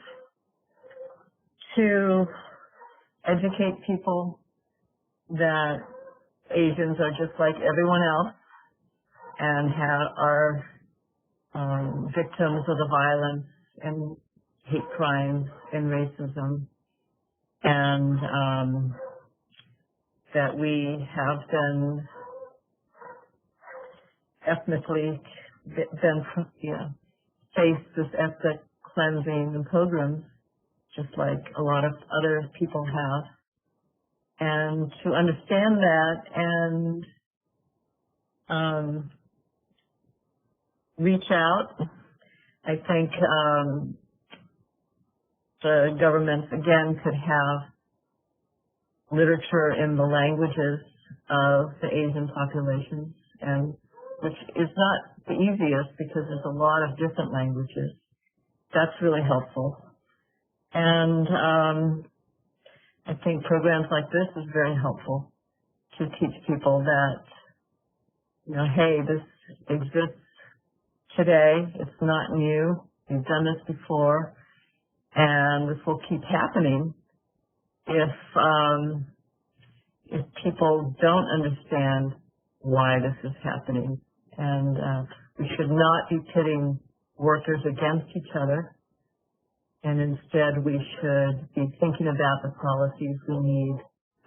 to educate people that Asians are just like everyone else and are victims of the violence and hate crimes and racism, and that we have been ethnically faced this ethnic cleansing and pogroms, just like a lot of other people have. And to understand that and reach out, I think the governments, again, could have literature in the languages of the Asian populations, and which is not the easiest because there's a lot of different languages. That's really helpful. And I think programs like this is very helpful to teach people that, hey, this exists today. It's not new. We've done this before. And this will keep happening if people don't understand why this is happening. And we should not be pitting workers against each other. And instead, we should be thinking about the policies we need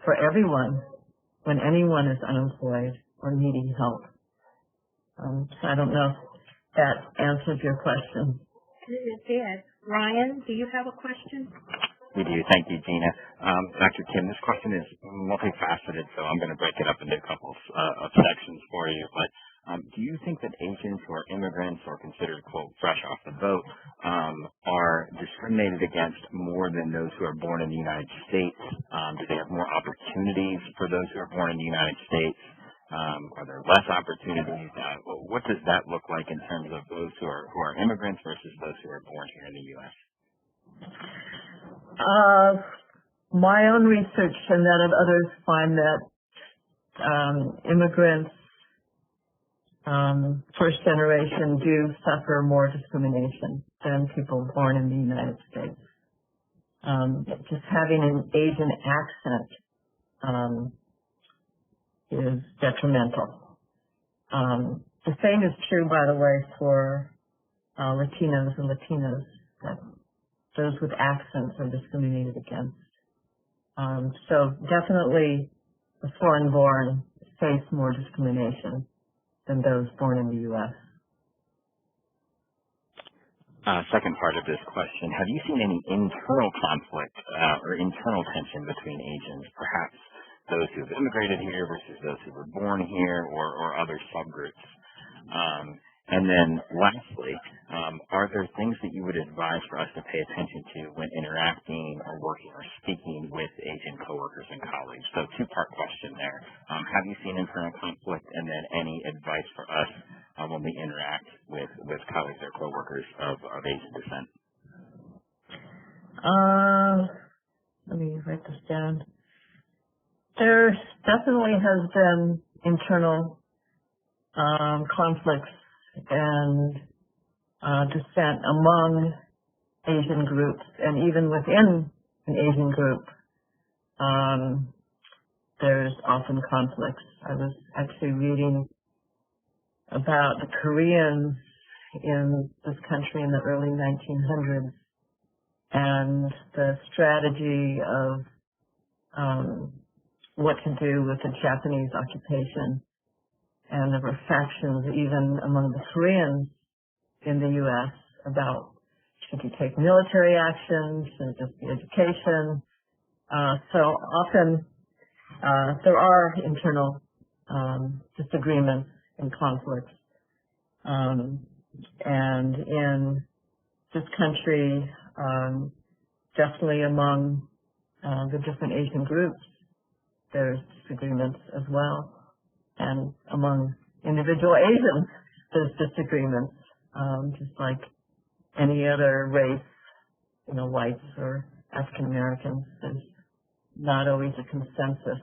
for everyone when anyone is unemployed or needing help. So I don't know if that answers your question. It did. Ryan, do you have a question? We do. Thank you, Gina. Dr. Kim, this question is multifaceted, so I'm going to break it up into a couple of sections for you. But do you think that Asians who are immigrants or considered, quote, fresh off the boat, are discriminated against more than those who are born in the United States? Do they have more opportunities for those who are born in the United States? Are there less opportunities? What does that look like in terms of those who are immigrants versus those who are born here in the U.S.? My own research and that of others find that immigrants, first generation, do suffer more discrimination than people born in the United States. Just having an Asian accent is detrimental. The same is true, by the way, for Latinos and Latinas. That those with accents are discriminated against. So definitely the foreign-born face more discrimination than those born in the U.S. Second part of this question, have you seen any internal conflict or internal tension between Asians, perhaps those who have immigrated here versus those who were born here or other subgroups? And then lastly, are there things that you would advise for us to pay attention to when interacting or working or speaking with Asian coworkers and colleagues? So two-part question there. Have you seen internal conflict, and then any advice for us when we interact with colleagues or coworkers of Asian descent? Let me write this down. There definitely has been internal conflicts and dissent among Asian groups, and even within an Asian group, there's often conflicts. I was actually reading about the Koreans in this country in the early 1900s and the strategy of what to do with the Japanese occupation. And there were factions even among the Koreans in the U.S. about should you take military action, should it just be education. So often there are internal disagreements and conflicts. And in this country, definitely among the different Asian groups, there's disagreements as well. And among individual Asians, there's disagreements, just like any other race, whites or African Americans. There's not always a consensus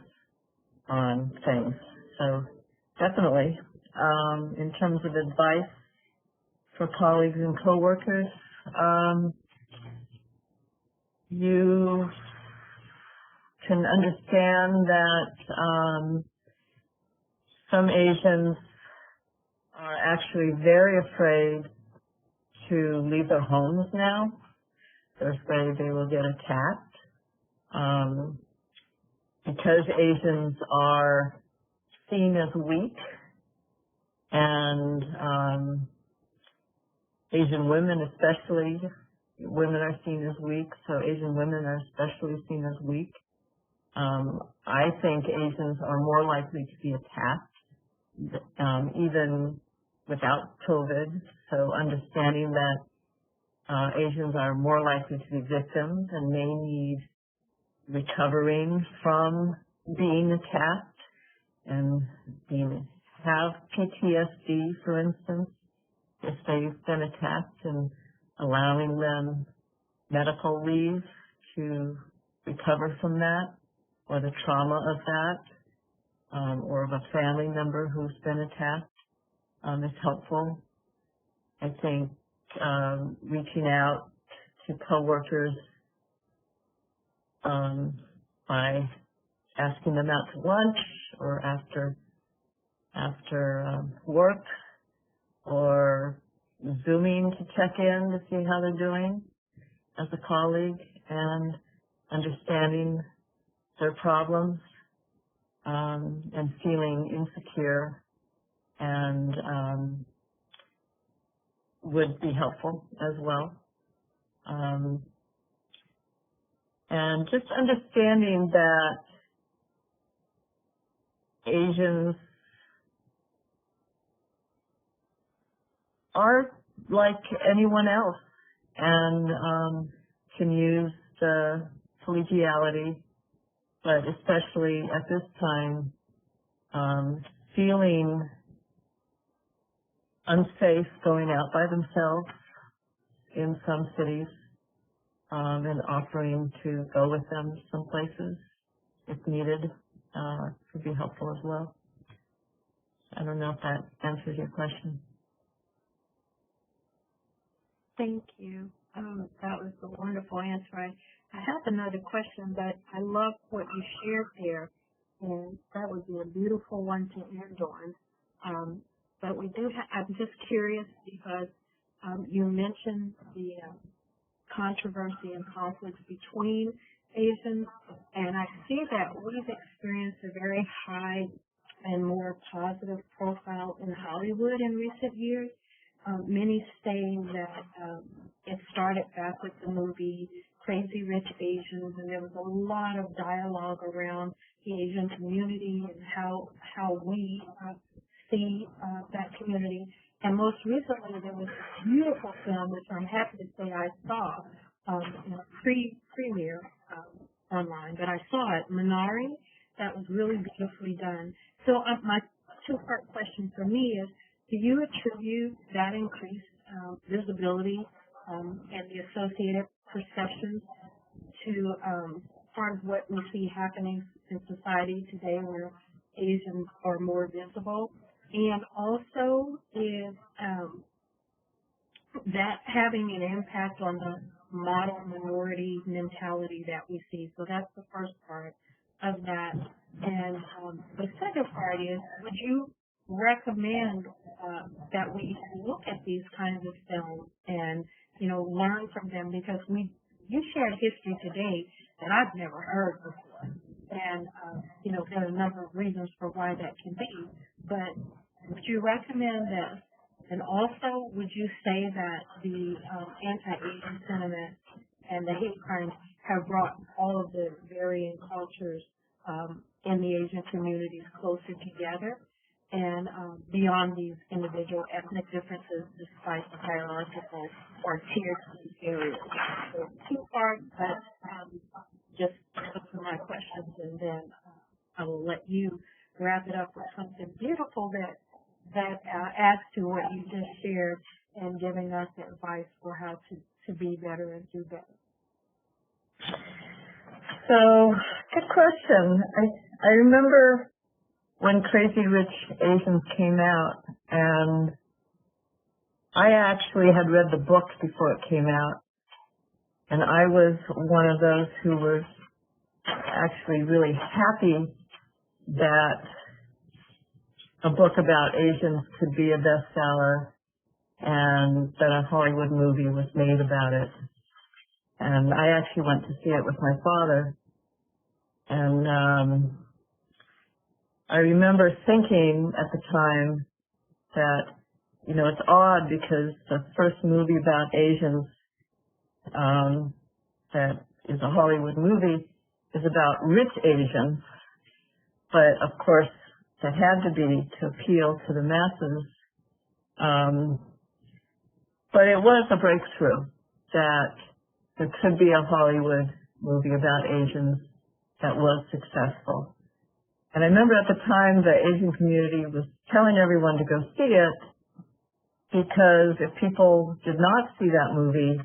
on things. So definitely, in terms of advice for colleagues and coworkers, you can understand that some Asians are actually very afraid to leave their homes now. They're afraid they will get attacked. Because Asians are seen as weak, and Asian women especially, women are seen as weak, so Asian women are especially seen as weak. I think Asians are more likely to be attacked even without COVID, so understanding that Asians are more likely to be victims and may need recovering from being attacked and have PTSD, for instance, if they've been attacked, and allowing them medical leave to recover from that, or the trauma of that, or of a family member who's been attacked, is helpful. I think reaching out to coworkers by asking them out to lunch or after work, or Zooming to check in to see how they're doing as a colleague, and understanding their problems and feeling insecure and would be helpful as well. And just understanding that Asians are like anyone else and can use the collegiality, but especially at this time, feeling unsafe going out by themselves in some cities, and offering to go with them some places if needed could be helpful as well. I don't know if that answers your question. Thank you. That was a wonderful answer. I have another question, but I love what you shared there, and that would be a beautiful one to end on. But we do I'm just curious because you mentioned the controversy and conflicts between Asians, and I see that we've experienced a very high and more positive profile in Hollywood in recent years. Many saying that it started back with the movie Crazy Rich Asians, and there was a lot of dialogue around the Asian community and how we see that community. And most recently, there was a beautiful film, which I'm happy to say I saw in a premiere online, but I saw it, Minari. That was really beautifully done. So my two-part question for me is, do you attribute that increased visibility and the associated perceptions to part of what we see happening in society today where Asians are more visible? And also, is that having an impact on the model minority mentality that we see? So that's the first part of that. And the second part is, would you recommend that we look at these kinds of films and, learn from them? Because you shared history today that I've never heard before. And, there are a number of reasons for why that can be. But would you recommend this? And also, would you say that the anti-Asian sentiment and the hate crimes have brought all of the varying cultures in the Asian communities closer together and beyond these individual ethnic differences despite the hierarchical or tiered areas? So two parts, but just answer my questions, and then I will let you wrap it up with something beautiful that adds to what you just shared and giving us advice for how to be better and do better. So, good question. I remember when Crazy Rich Asians came out, and I actually had read the book before it came out, and I was one of those who was actually really happy that a book about Asians could be a bestseller and that a Hollywood movie was made about it. And I actually went to see it with my father. And I remember thinking at the time that, it's odd because the first movie about Asians that is a Hollywood movie is about rich Asians. But, of course, that had to be to appeal to the masses. But it was a breakthrough that there could be a Hollywood movie about Asians that was successful. And I remember at the time the Asian community was telling everyone to go see it because if people did not see that movie,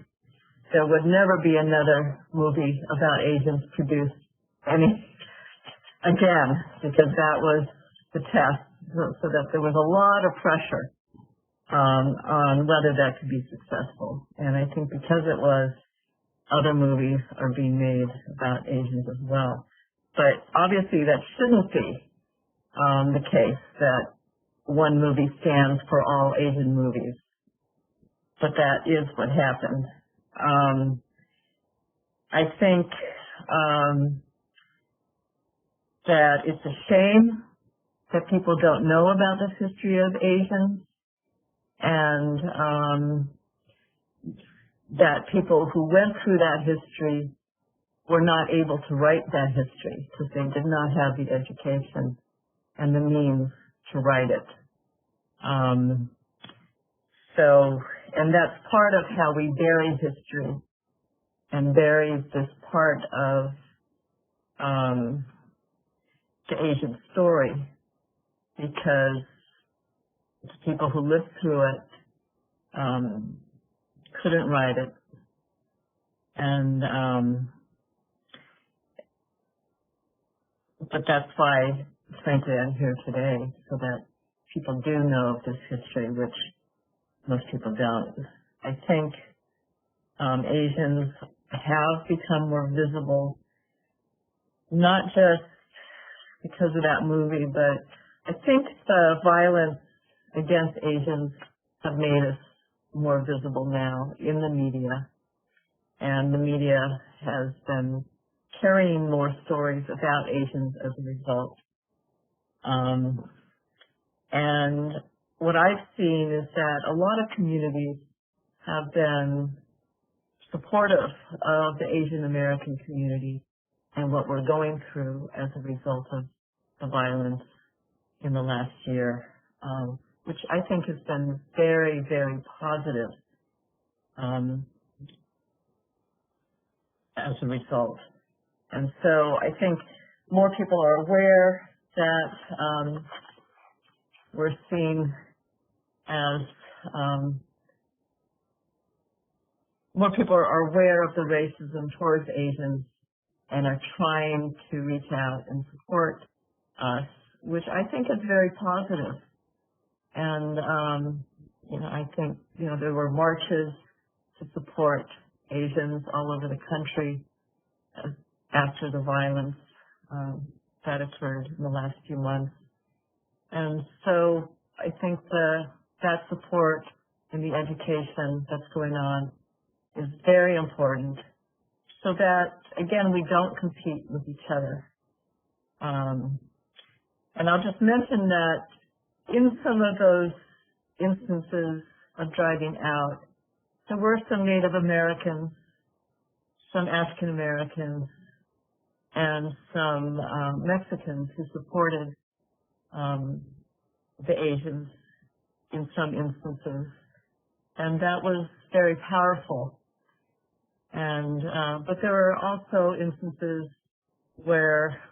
there would never be another movie about Asians produced again, because that was the test, so that there was a lot of pressure on whether that could be successful. And I think because it was, other movies are being made about Asians as well. But obviously that shouldn't be the case, that one movie stands for all Asian movies. But that is what happened. I think that it's a shame that people don't know about the history of Asians, and that people who went through that history were not able to write that history because they did not have the education and the means to write it. And that's part of how we bury history and bury this part of the Asian story, because the people who lived through it couldn't write it. And but that's why, frankly, I'm here today, so that people do know of this history, which most people don't. I think Asians have become more visible, not just because of that movie, but I think the violence against Asians have made us more visible now in the media, and the media has been carrying more stories about Asians as a result. And what I've seen is that a lot of communities have been supportive of the Asian American community and what we're going through as a result of the violence in the last year, which I think has been very, very positive as a result. And so I think more people are aware that we're seen as more people are aware of the racism towards Asians and are trying to reach out and support us, which I think is very positive. And I think there were marches to support Asians all over the country after the violence that occurred in the last few months. And so I think that support and the education that's going on is very important, so that, again, we don't compete with each other. And I'll just mention that in some of those instances of driving out, there were some Native Americans, some African Americans, and some Mexicans who supported the Asians in some instances. And that was very powerful. And but there were also instances where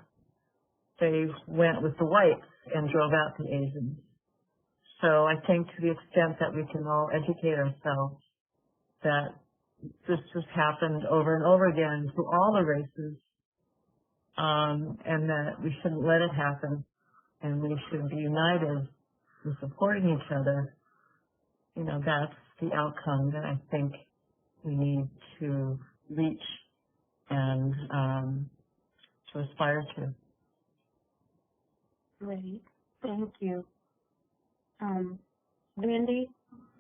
they went with the whites and drove out the Asians. So I think to the extent that we can all educate ourselves that this has happened over and over again to all the races, and that we shouldn't let it happen, and we should be united in supporting each other, that's the outcome that I think we need to reach and to aspire to. Great. Thank you. Wendy,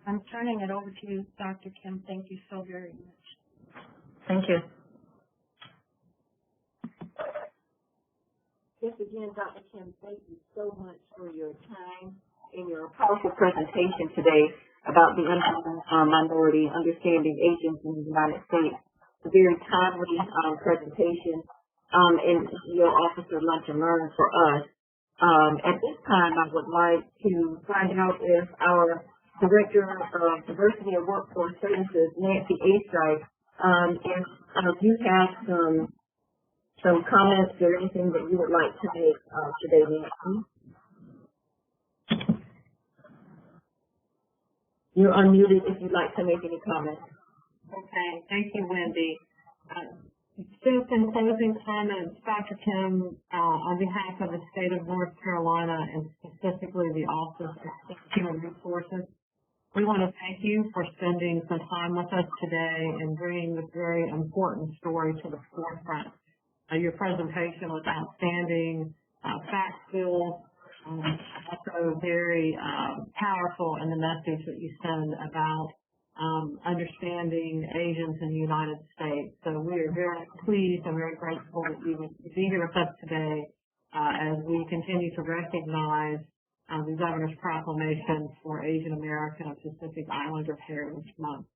I'm turning it over to you, Dr. Kim. Thank you so very much. Thank you. Yes, again, Dr. Kim, thank you so much for your time and your powerful presentation today about the minority, understanding Asians in the United States. A very timely presentation, and your Officer Lunch and Learn for us. At this time, I would like to find out if our Director of Diversity and Workforce Services, Nancy Astrike, if you have some comments or anything that you would like to make today, Nancy. You're unmuted if you'd like to make any comments. Okay. Thank you, Wendy. Just in closing comments, Dr. Kim, on behalf of the state of North Carolina and specifically the Office of Human Resources, we want to thank you for spending some time with us today and bringing this very important story to the forefront. Your presentation was outstanding, fact-filled, also very powerful in the message that you send about understanding Asians in the United States. So we are very pleased and very grateful that you would be here with us today as we continue to recognize the Governor's proclamation for Asian American and Pacific Islander Heritage Month.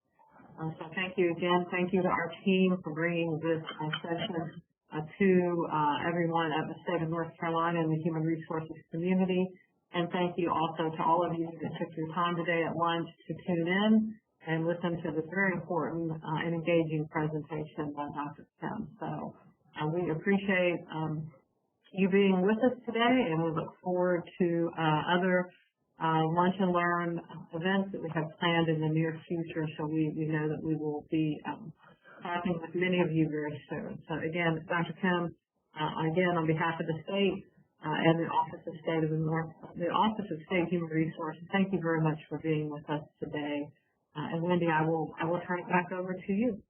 So thank you again. Thank you to our team for bringing this session to everyone at the state of North Carolina and the human resources community. And thank you also to all of you that took your time today at lunch to tune in and listen to this very important and engaging presentation by Dr. Kim. So we appreciate you being with us today, and we look forward to other lunch and learn events that we have planned in the near future. So we know that we will be talking with many of you very soon. So again, Dr. Kim, again on behalf of the state and the Office of State Human Resources, thank you very much for being with us today. And Wendy, I will turn it back over to you.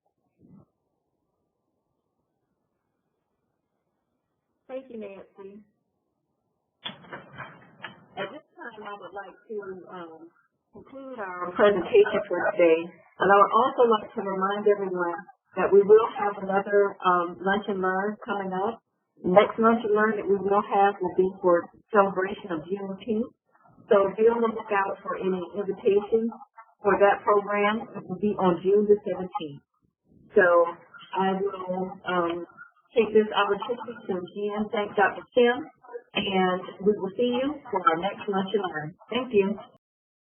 Thank you, Nancy. At this time, I would like to conclude our presentation for today. And I would also like to remind everyone that we will have another lunch and learn coming up. Next lunch and learn that we will have will be for celebration of Juneteenth. So be on the lookout for any invitations for that program. It will be on June the 17th. So I will take this opportunity to again thank Dr. Kim, and we will see you for our next lunch and learn. Thank you.